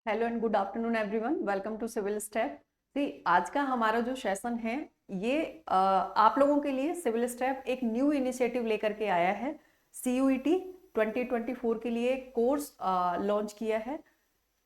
Hello and good afternoon everyone, welcome to civil step. आज का हमारा जो सेशन है ये आप लोगों के लिए सिविल स्टेप एक न्यू इनिशिएटिव लेकर के आया है। CUET 2024 के लिए कोर्स लॉन्च किया है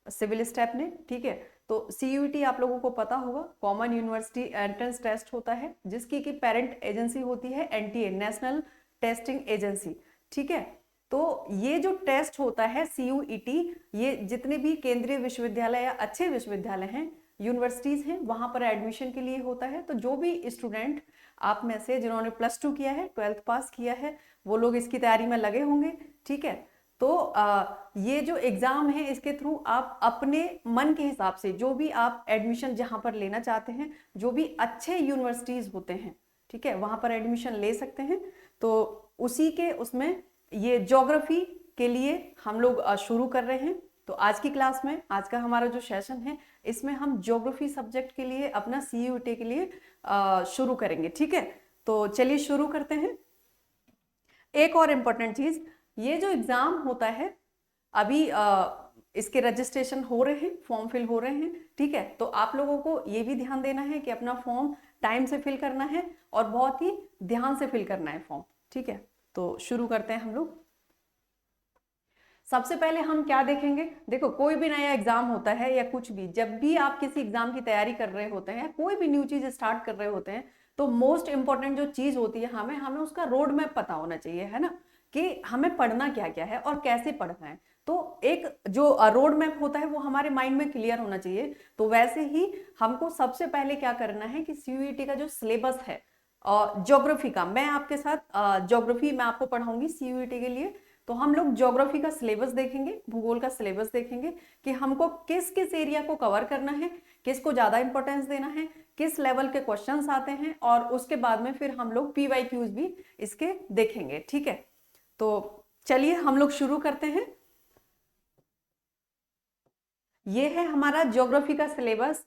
सिविल स्टेप ने। ठीक है, तो CUET आप लोगों को पता होगा, कॉमन यूनिवर्सिटी एंट्रेंस टेस्ट होता है जिसकी की पेरेंट एजेंसी होती है NTA, नेशनल टेस्टिंग एजेंसी। ठीक है, तो ये जो टेस्ट होता है CUET, ये जितने भी केंद्रीय विश्वविद्यालय या अच्छे विश्वविद्यालय हैं, यूनिवर्सिटीज हैं, वहां पर एडमिशन के लिए होता है। तो जो भी स्टूडेंट आप में से जिन्होंने +2 किया है, 12th पास किया है, वो लोग इसकी तैयारी में लगे होंगे। ठीक है, तो ये जो एग्जाम है इसके थ्रू आप अपने मन के हिसाब से जो भी आप एडमिशन जहां पर लेना चाहते हैं, जो भी अच्छे यूनिवर्सिटीज होते हैं, ठीक है, वहां पर एडमिशन ले सकते हैं। तो उसी के उसमें ये ज्योग्राफी के लिए हम लोग शुरू कर रहे हैं। तो आज की क्लास में, आज का हमारा जो सेशन है, इसमें हम ज्योग्राफी सब्जेक्ट के लिए अपना CUET के लिए शुरू करेंगे। ठीक है, तो चलिए शुरू करते हैं। एक और इम्पोर्टेंट चीज, ये जो एग्जाम होता है अभी इसके रजिस्ट्रेशन हो रहे हैं, फॉर्म फिल हो रहे हैं। ठीक है, तो आप लोगों को ये भी ध्यान देना है कि अपना फॉर्म टाइम से फिल करना है और बहुत ही ध्यान से फिल करना है फॉर्म। ठीक है, तो शुरू करते हैं हम लोग। सबसे पहले हम क्या देखेंगे, देखो कोई भी नया एग्जाम होता है या कुछ भी, जब भी आप किसी एग्जाम की तैयारी कर रहे होते हैं, कोई भी न्यू चीज स्टार्ट कर रहे होते हैं, तो मोस्ट इंपॉर्टेंट जो चीज होती है, हमें हमें उसका रोड मैप पता होना चाहिए, है ना, कि हमें पढ़ना क्या क्या है और कैसे पढ़ना है। तो एक जो रोड मैप होता है वो हमारे माइंड में क्लियर होना चाहिए। तो वैसे ही हमको सबसे पहले क्या करना है कि CUET का जो सिलेबस है ज्योग्राफी का, मैं आपके साथ ज्योग्राफी मैं आपको पढ़ाऊंगी CUET के लिए। तो हम लोग ज्योग्राफी का सिलेबस देखेंगे, भूगोल का सिलेबस देखेंगे कि हमको किस किस एरिया को कवर करना है, किसको ज्यादा इंपॉर्टेंस देना है, किस लेवल के क्वेश्चंस आते हैं, और उसके बाद में फिर हम लोग PYQs भी इसके देखेंगे। ठीक है, तो चलिए हम लोग शुरू करते हैं। ये है हमारा ज्योग्राफी का सिलेबस।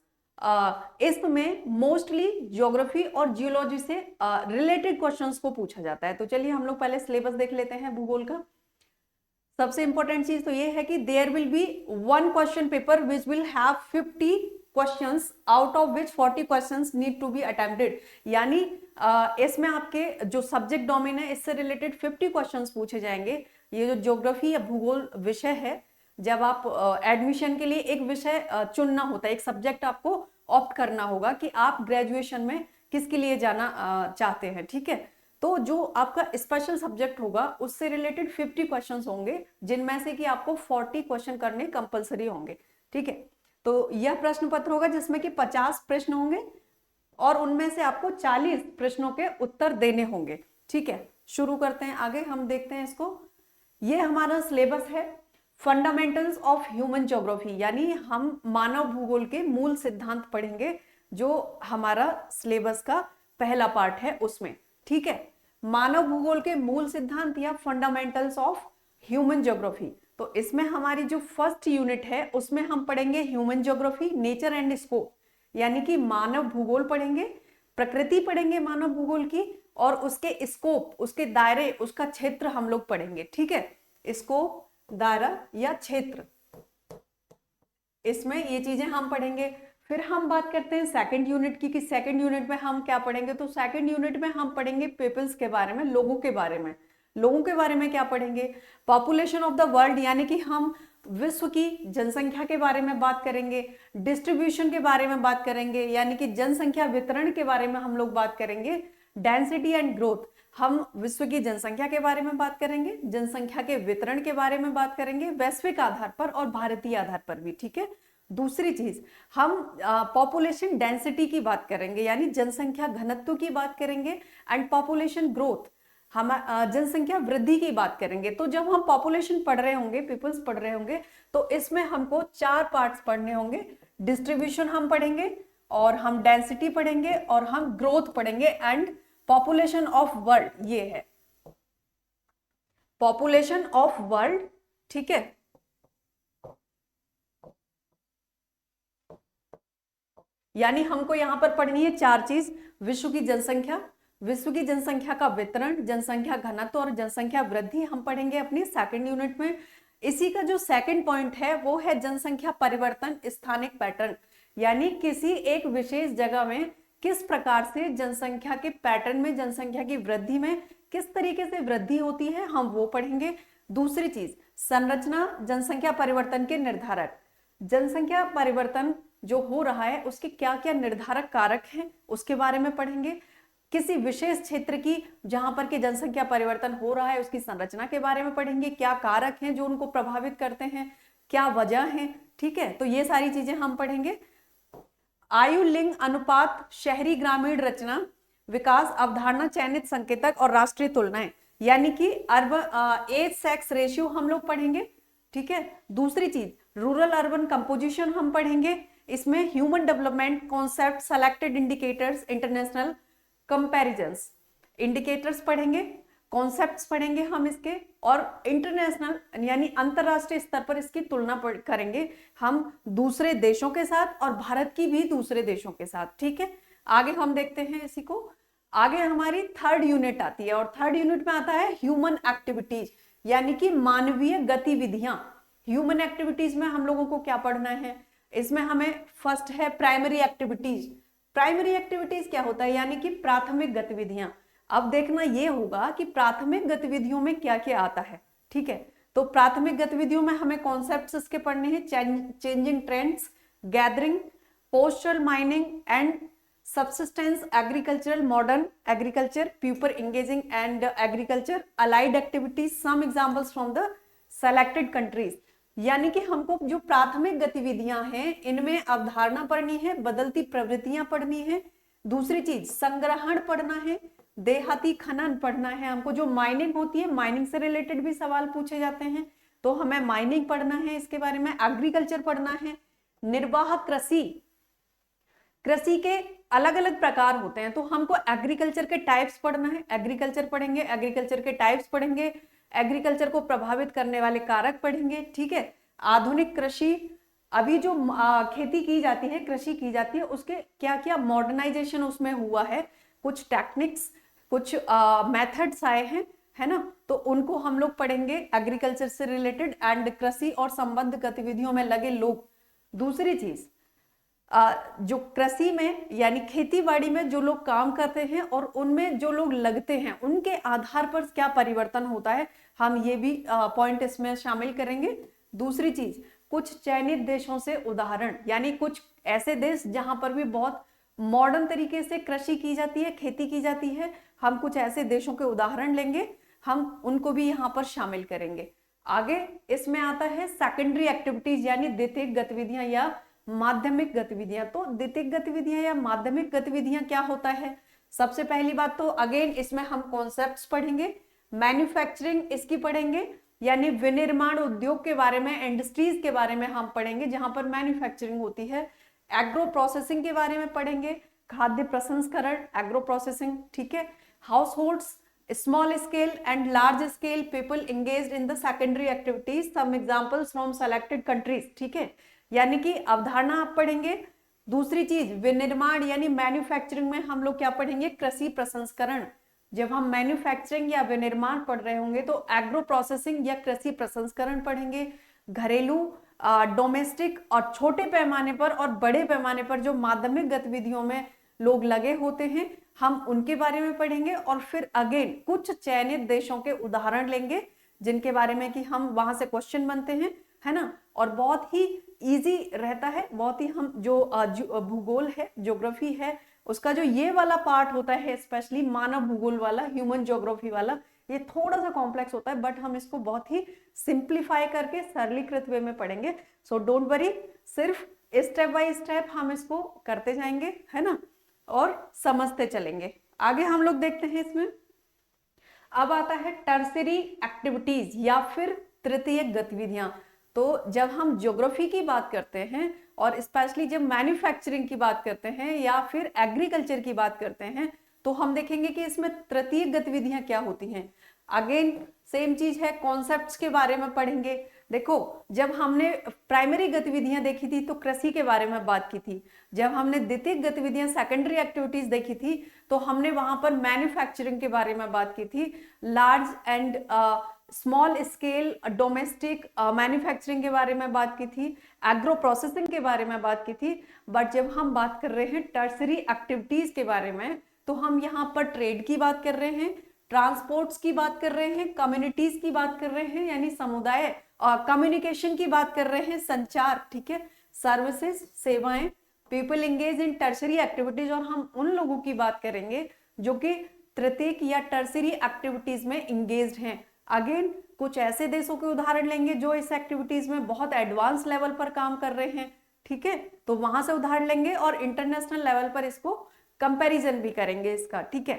इसमें मोस्टली ज्योग्राफी और जियोलॉजी से रिलेटेड क्वेश्चंस को पूछा जाता है। तो चलिए हम लोग पहले सिलेबस देख लेते हैं भूगोल का। सबसे इंपॉर्टेंट चीज तो ये है कि there will be one question paper which will have 50 questions, out of which 40 questions need to be attempted. यानी इसमें आपके जो सब्जेक्ट डोमेन है इससे रिलेटेड 50 क्वेश्चंस पूछे जाएंगे। ये जो ज्योग्राफी या भूगोल विषय है, जब आप एडमिशन के लिए एक विषय चुनना होता है, एक सब्जेक्ट आपको ऑप्ट करना होगा कि आप ग्रेजुएशन में किसके लिए जाना चाहते हैं। ठीक है, तो जो आपका स्पेशल सब्जेक्ट होगा उससे रिलेटेड 50 क्वेश्चंस होंगे, जिनमें से कि आपको 40 क्वेश्चन करने कंपलसरी होंगे। ठीक है, तो यह प्रश्न पत्र होगा जिसमें कि 50 प्रश्न होंगे और उनमें से आपको 40 प्रश्नों के उत्तर देने होंगे। ठीक है, शुरू करते हैं, आगे हम देखते हैं इसको। ये हमारा सिलेबस है, फंडामेंटल्स ऑफ ह्यूमन ज्योग्राफी, यानी हम मानव भूगोल के मूल सिद्धांत पढ़ेंगे, जो हमारा सिलेबस का पहला पार्ट है उसमें। ठीक है, मानव भूगोल के मूल सिद्धांत या फंडामेंटल्स ऑफ ह्यूमन ज्योग्राफी। तो इसमें हमारी जो फर्स्ट यूनिट है उसमें हम पढ़ेंगे human geography, nature and scope, यानी कि मानव भूगोल पढ़ेंगे, प्रकृति पढ़ेंगे मानव भूगोल की, और उसके स्कोप, उसके दायरे, उसका क्षेत्र हम लोग पढ़ेंगे। ठीक है, स्कोप, दायरा या क्षेत्र, इसमें ये चीजें हम पढ़ेंगे। फिर हम बात करते हैं सेकंड यूनिट की, कि सेकंड यूनिट में हम क्या पढ़ेंगे। तो सेकंड यूनिट में हम पढ़ेंगे पीपल्स के बारे में, लोगों के बारे में। लोगों के बारे में क्या पढ़ेंगे, पॉपुलेशन ऑफ द वर्ल्ड, यानी कि हम विश्व की जनसंख्या के बारे में बात करेंगे, डिस्ट्रीब्यूशन के बारे में बात करेंगे, यानी कि जनसंख्या वितरण के बारे में हम लोग बात करेंगे, डेंसिटी एंड ग्रोथ, हम विश्व की जनसंख्या के बारे में बात करेंगे, जनसंख्या के वितरण के बारे में बात करेंगे, वैश्विक आधार पर और भारतीय आधार पर भी। ठीक है, दूसरी चीज, हम पॉपुलेशन डेंसिटी की बात करेंगे, यानी जनसंख्या घनत्व की बात करेंगे, एंड पॉपुलेशन ग्रोथ, हम जनसंख्या वृद्धि की बात करेंगे। तो जब हम पॉपुलेशन पढ़ रहे होंगे, पीपल्स पढ़ रहे होंगे, तो इसमें हमको 4 पार्ट्स पढ़ने होंगे। डिस्ट्रीब्यूशन हम पढ़ेंगे, और हम डेंसिटी पढ़ेंगे, और हम ग्रोथ पढ़ेंगे, एंड पॉपुलेशन ऑफ वर्ल्ड, ये है पॉपुलेशन ऑफ वर्ल्ड। ठीक है, यानी हमको यहां पर पढ़नी है 4 चीज, विश्व की जनसंख्या, विश्व की जनसंख्या का वितरण, जनसंख्या घनत्व और जनसंख्या वृद्धि हम पढ़ेंगे अपनी सेकंड यूनिट में। इसी का जो सेकंड पॉइंट है वो है जनसंख्या परिवर्तन स्थानिक पैटर्न, यानी किसी एक विशेष जगह में किस प्रकार से जनसंख्या के पैटर्न में, जनसंख्या की वृद्धि में किस तरीके से वृद्धि होती है, हम वो पढ़ेंगे। दूसरी चीज संरचना जनसंख्या परिवर्तन के निर्धारक, जनसंख्या परिवर्तन जो हो रहा है उसके क्या क्या निर्धारक कारक हैं उसके बारे में पढ़ेंगे। किसी विशेष क्षेत्र की जहां पर के जनसंख्या परिवर्तन हो रहा है उसकी संरचना के बारे में पढ़ेंगे, क्या कारक हैं जो उनको प्रभावित करते हैं, क्या वजह है, ठीक है। तो ये सारी चीजें हम पढ़ेंगे। आयु लिंग अनुपात, शहरी ग्रामीण रचना विकास अवधारणा, चयनित संकेतक और राष्ट्रीय तुलनाएं, यानी कि अर्बन एज सेक्स रेशियो हम लोग पढ़ेंगे, ठीक है। दूसरी चीज रूरल अर्बन कंपोजिशन हम पढ़ेंगे, इसमें human development concept, selected indicators, international comparisons, indicators पढ़ेंगे, कॉन्सेप्ट्स पढ़ेंगे हम इसके, और इंटरनेशनल यानी अंतरराष्ट्रीय स्तर पर इसकी तुलना करेंगे हम दूसरे देशों के साथ और भारत की भी दूसरे देशों के साथ, ठीक है। आगे हम देखते हैं इसी को। आगे हमारी थर्ड यूनिट आती है और थर्ड यूनिट में आता है ह्यूमन एक्टिविटीज, यानी कि मानवीय गतिविधियां। ह्यूमन एक्टिविटीज में हम लोगों को क्या पढ़ना है, इसमें हमें फर्स्ट है प्राइमरी एक्टिविटीज। प्राइमरी एक्टिविटीज क्या होता है, यानी कि प्राथमिक गतिविधियां। अब देखना ये होगा कि प्राथमिक गतिविधियों में क्या क्या आता है, ठीक है। तो प्राथमिक गतिविधियों में हमें कॉन्सेप्ट्स इसके पढ़ने हैं, changing trends, gathering, postal mining and subsistence agricultural, modern agriculture, people engaging and agriculture, allied activities, some examples from the selected countries। यानी कि हमको जो प्राथमिक गतिविधियां हैं इनमें अवधारणा पढ़नी है, बदलती प्रवृत्तियां पढ़नी है। दूसरी चीज संग्रहण पढ़ना है, देहाती खनन पढ़ना है हमको, जो माइनिंग होती है माइनिंग से रिलेटेड भी सवाल पूछे जाते हैं तो हमें माइनिंग पढ़ना है इसके बारे में। एग्रीकल्चर पढ़ना है, निर्वाह कृषि, कृषि के अलग अलग प्रकार होते हैं तो हमको एग्रीकल्चर के टाइप्स पढ़ना है, एग्रीकल्चर पढ़ेंगे, एग्रीकल्चर के टाइप्स पढ़ेंगे, एग्रीकल्चर को प्रभावित करने वाले कारक पढ़ेंगे, ठीक है। आधुनिक कृषि, अभी जो खेती की जाती है, कृषि की जाती है, उसके क्या क्या मॉडर्नाइजेशन उसमें हुआ है, कुछ टेक्निक्स, कुछ मेथड्स आए हैं, है ना, तो उनको हम लोग पढ़ेंगे एग्रीकल्चर से रिलेटेड एंड कृषि और संबद्ध गतिविधियों में लगे लोग। दूसरी चीज जो कृषि में यानी खेती बाड़ी में जो लोग काम करते हैं और उनमें जो लोग लगते हैं उनके आधार पर क्या परिवर्तन होता है, हम ये भी पॉइंट इसमें शामिल करेंगे। दूसरी चीज कुछ चयनित देशों से उदाहरण, यानी कुछ ऐसे देश जहां पर भी बहुत मॉडर्न तरीके से कृषि की जाती है, खेती की जाती है, हम कुछ ऐसे देशों के उदाहरण लेंगे, हम उनको भी यहाँ पर शामिल करेंगे। आगे इसमें आता है सेकेंडरी एक्टिविटीज, यानी द्वितीयक गतिविधियां या माध्यमिक गतिविधियां। तो द्वितीयक गतिविधियां या माध्यमिक गतिविधियां क्या होता है, सबसे पहली बात तो अगेन इसमें हम कॉन्सेप्ट्स पढ़ेंगे, मैन्युफैक्चरिंग इसकी पढ़ेंगे, यानी विनिर्माण उद्योग के बारे में, इंडस्ट्रीज के बारे में हम पढ़ेंगे जहां पर मैन्युफैक्चरिंग होती है। एग्रो प्रोसेसिंग के बारे में पढ़ेंगे, खाद्य प्रसंस्करण, एग्रो प्रोसेसिंग, ठीक है। Households, small scale and large scale people engaged in the secondary activities, some examples from selected countries, ठीक है। यानी कि अवधारणा आप पढ़ेंगे। दूसरी चीज विनिर्माण यानी मैन्युफैक्चरिंग में हम लोग क्या पढ़ेंगे, कृषि प्रसंस्करण। जब हम मैन्युफैक्चरिंग या विनिर्माण पढ़ रहे होंगे तो एग्रो प्रोसेसिंग या कृषि प्रसंस्करण पढ़ेंगे। घरेलू, डोमेस्टिक और छोटे पैमाने पर और बड़े पैमाने पर जो माध्यमिक गतिविधियों में लोग लगे होते हैं हम उनके बारे में पढ़ेंगे। और फिर अगेन कुछ चयनित देशों के उदाहरण लेंगे जिनके बारे में कि हम वहां से क्वेश्चन बनते हैं, है ना, और बहुत ही इजी रहता है, बहुत ही हम जो भूगोल है, ज्योग्राफी है, उसका जो ये वाला पार्ट होता है स्पेशली मानव भूगोल वाला, ह्यूमन ज्योग्राफी वाला, ये थोड़ा सा कॉम्प्लेक्स होता है बट हम इसको बहुत ही सिंप्लीफाई करके सरलीकृत वे में पढ़ेंगे। सो डोंट वरी, सिर्फ स्टेप बाय स्टेप हम इसको करते जाएंगे, है ना, और समझते चलेंगे। आगे हम लोग देखते हैं इसमें अब आता है टर्सरी एक्टिविटीज या फिर तृतीयक गतिविधियां। तो जब हम ज्योग्राफी की बात करते हैं और स्पेशली जब मैन्युफैक्चरिंग की बात करते हैं या फिर एग्रीकल्चर की बात करते हैं तो हम देखेंगे कि इसमें तृतीयक गतिविधियां क्या होती हैं। अगेन सेम चीज है, कॉन्सेप्ट्स के बारे में पढ़ेंगे। देखो जब हमने प्राइमरी गतिविधियां देखी थी तो कृषि के बारे में बात की थी, जब हमने द्वितीयक गतिविधियां सेकेंडरी एक्टिविटीज देखी थी तो हमने वहां पर मैन्युफैक्चरिंग के बारे में बात की थी, large and small scale domestic manufacturing के बारे में बात की थी, एग्रो प्रोसेसिंग के बारे में बात की थी। बट जब हम बात कर रहे हैं टर्सरी एक्टिविटीज के बारे में, तो हम यहाँ पर ट्रेड की बात कर रहे हैं, ट्रांसपोर्ट्स की बात कर रहे हैं, कम्युनिटीज की बात कर रहे हैं यानी समुदाय, कम्युनिकेशन की बात कर रहे हैं, संचार, ठीक है, सर्विसेज, सेवाएं, people engage in tertiary activities, और हम उन लोगों की बात करेंगे जो कि तृतीयक या टर्सरी एक्टिविटीज में इंगेज्ड हैं। अगेन कुछ ऐसे देशों के उदाहरण लेंगे जो इस एक्टिविटीज में बहुत एडवांस लेवल पर काम कर रहे हैं, ठीक है, तो वहां से उदाहरण लेंगे और इंटरनेशनल लेवल पर इसको कंपैरिजन भी करेंगे इसका, ठीक है।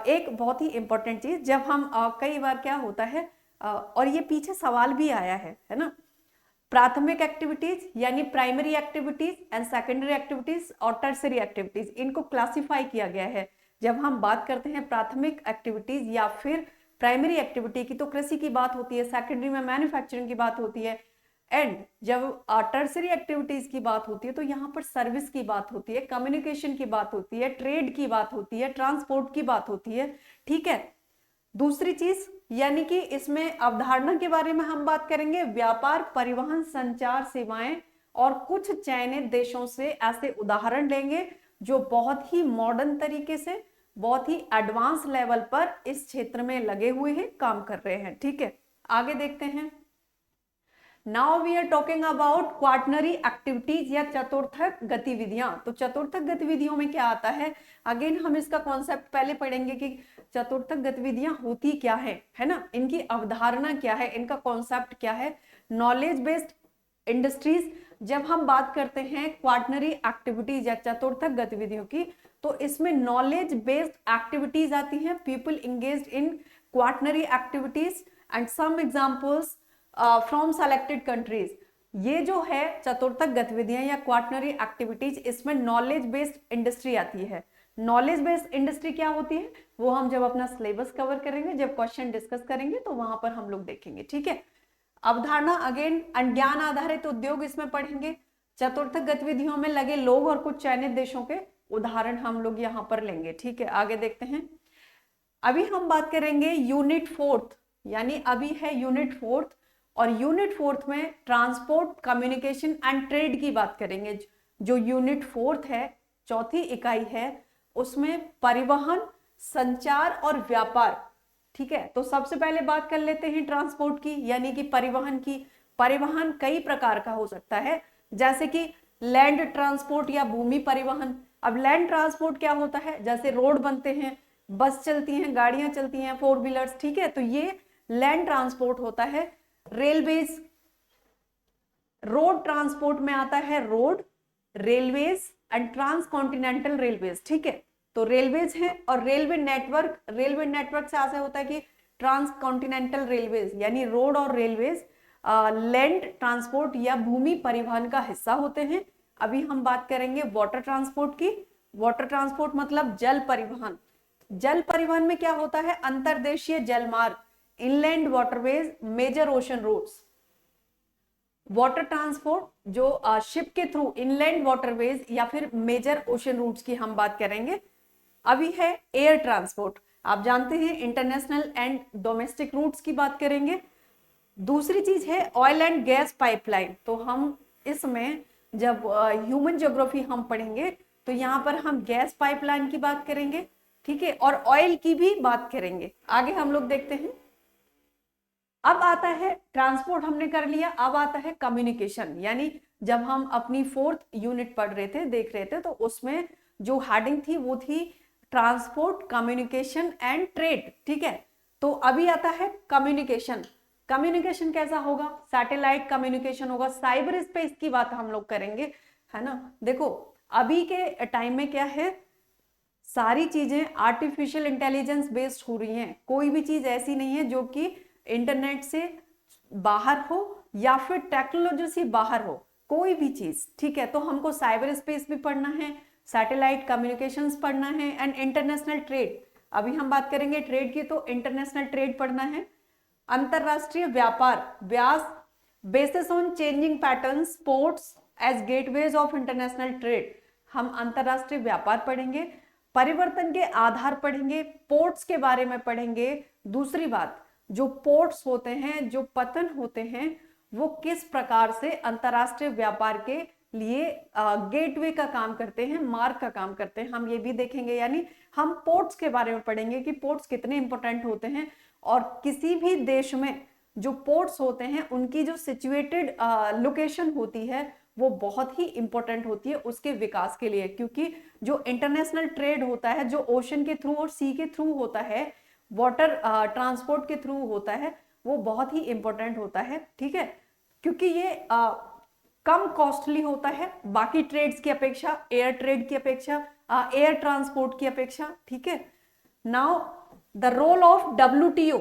एक बहुत ही इंपॉर्टेंट चीज, जब हम कई बार क्या होता है, और ये पीछे सवाल भी आया है ना, प्राथमिक एक्टिविटीज यानी primary activities and secondary activities और टर्सरी एक्टिविटीज, इनको क्लासिफाई किया गया है। जब हम बात करते हैं प्राथमिक एक्टिविटीज या फिर प्राइमरी एक्टिविटी की, तो कृषि की बात होती है, सेकेंडरी में मैन्युफैक्चरिंग की बात होती है, एंड जब टर्सरी एक्टिविटीज की बात होती है तो यहाँ पर सर्विस की बात होती है, कम्युनिकेशन की बात होती है, ट्रेड की बात होती है, ट्रांसपोर्ट की बात होती है, ठीक है। दूसरी चीज यानी कि इसमें अवधारणा के बारे में हम बात करेंगे, व्यापार, परिवहन, संचार, सेवाएं, और कुछ चयनित देशों से ऐसे उदाहरण लेंगे जो बहुत ही मॉडर्न तरीके से, बहुत ही एडवांस लेवल पर इस क्षेत्र में लगे हुए हैं, काम कर रहे हैं, ठीक है। आगे देखते हैं। Now we are talking about quaternary activities या चतुर्थक गतिविधियां। तो चतुर्थक गतिविधियों में क्या आता है, अगेन हम इसका कॉन्सेप्ट पहले पढ़ेंगे कि चतुर्थक गतिविधियां होती क्या है ना, इनकी अवधारणा क्या है, इनका कॉन्सेप्ट क्या है। नॉलेज बेस्ड इंडस्ट्रीज, जब हम बात करते हैं क्वार्टनरी एक्टिविटीज या चतुर्थक गतिविधियों की, तो इसमें नॉलेज बेस्ड एक्टिविटीज आती हैं, people engaged in quaternary activities and some examples from selected countries. ये जो है चतुर्थक गतिविधियां या क्वार्टनरी एक्टिविटीज, इसमें नॉलेज बेस्ड इंडस्ट्री आती है। नॉलेज बेस्ड इंडस्ट्री क्या होती है वो हम जब अपना सिलेबस कवर करेंगे, जब क्वेश्चन डिस्कस करेंगे, तो वहां पर हम लोग देखेंगे, ठीक है। अवधारणा अगेन ज्ञान आधारित उद्योग इसमें पढ़ेंगे, चतुर्थक गतिविधियों में लगे लोग और कुछ चयनित देशों के उदाहरण हम लोग यहाँ पर लेंगे, ठीक है। आगे देखते हैं। अभी हम बात करेंगे यूनिट फोर्थ, यानी अभी है यूनिट फोर्थ, और यूनिट फोर्थ में ट्रांसपोर्ट, कम्युनिकेशन एंड ट्रेड की बात करेंगे। जो यूनिट फोर्थ है, चौथी इकाई है, उसमें परिवहन, संचार और व्यापार, ठीक है। तो सबसे पहले बात कर लेते हैं ट्रांसपोर्ट की, यानी कि परिवहन की। परिवहन कई प्रकार का हो सकता है, जैसे कि लैंड ट्रांसपोर्ट या भूमि परिवहन। अब लैंड ट्रांसपोर्ट क्या होता है, जैसे रोड बनते हैं, बस चलती हैं, गाड़ियां चलती हैं, फोर व्हीलर्स, ठीक है, तो ये लैंड ट्रांसपोर्ट होता है। रेलवेज, रोड ट्रांसपोर्ट में आता है road, railways and transcontinental railways, ठीक है। तो रेलवेज है, और रेलवे नेटवर्क से ऐसा होता है कि ट्रांस कॉन्टिनेंटल रेलवेज, यानी रोड और रेलवेज लैंड ट्रांसपोर्ट या भूमि परिवहन का हिस्सा होते हैं। अभी हम बात करेंगे वाटर ट्रांसपोर्ट की। वाटर ट्रांसपोर्ट मतलब जल परिवहन। जल परिवहन में क्या होता है, अंतर्देशीय जलमार्ग, inland waterways, major ocean routes. Water transport जो शिप के थ्रू इनलैंड वाटरवेज या फिर मेजर ओशन रूट्स की हम बात करेंगे। अभी है एयर ट्रांसपोर्ट, आप जानते हैं इंटरनेशनल एंड डोमेस्टिक रूट्स की बात करेंगे। दूसरी चीज है ऑयल एंड गैस पाइपलाइन। तो हम इसमें जब ह्यूमन ज्योग्राफी हम पढ़ेंगे, तो यहाँ पर हम गैस पाइपलाइन की बात करेंगे, ठीक है, और ऑयल की भी बात करेंगे। आगे हम लोग देखते हैं। अब आता है ट्रांसपोर्ट, हमने कर लिया, अब आता है कम्युनिकेशन। यानी जब हम अपनी फोर्थ यूनिट पढ़ रहे थे, देख रहे थे, तो उसमें जो हेडिंग थी वो थी ट्रांसपोर्ट, कम्युनिकेशन एंड ट्रेड, ठीक है। तो अभी आता है कम्युनिकेशन। कम्युनिकेशन कैसा होगा, सैटेलाइट कम्युनिकेशन होगा, साइबर स्पेस की बात हम लोग करेंगे, है ना। देखो अभी के टाइम में क्या है, सारी चीजें आर्टिफिशियल इंटेलिजेंस बेस्ड हो रही हैं। कोई भी चीज ऐसी नहीं है जो कि इंटरनेट से बाहर हो या फिर टेक्नोलॉजी से बाहर हो, कोई भी चीज, ठीक है। तो हमको साइबर स्पेस भी पढ़ना है, सैटेलाइट कम्युनिकेशंस पढ़ना है, एंड इंटरनेशनल ट्रेड। अभी हम बात करेंगे ट्रेड की, तो इंटरनेशनल ट्रेड पढ़ना है। अंतरराष्ट्रीय व्यापार, व्यास, basis on changing patterns, ports as gateways of international trade. हम अंतरराष्ट्रीय व्यापार पढ़ेंगे, परिवर्तन के आधार पढ़ेंगे, पोर्ट्स के बारे में पढ़ेंगे। दूसरी बात, जो पोर्ट्स होते हैं, जो पतन होते हैं, वो किस प्रकार से अंतरराष्ट्रीय व्यापार के लिए गेटवे का काम करते हैं, मार्ग का काम करते हैं, हम ये भी देखेंगे। यानी हम पोर्ट्स के बारे में पढ़ेंगे कि पोर्ट्स कितने इंपॉर्टेंट होते हैं, और किसी भी देश में जो पोर्ट्स होते हैं उनकी जो सिचुएटेड लोकेशन होती है वो बहुत ही इंपॉर्टेंट होती है उसके विकास के लिए, क्योंकि जो इंटरनेशनल ट्रेड होता है, जो ओशन के थ्रू और सी के थ्रू होता है, वाटर ट्रांसपोर्ट के थ्रू होता है, वो बहुत ही इंपॉर्टेंट होता है। ठीक है, क्योंकि ये कम कॉस्टली होता है बाकी ट्रेड्स की अपेक्षा, एयर ट्रेड की अपेक्षा, एयर ट्रांसपोर्ट की अपेक्षा। ठीक है, now the role of WTO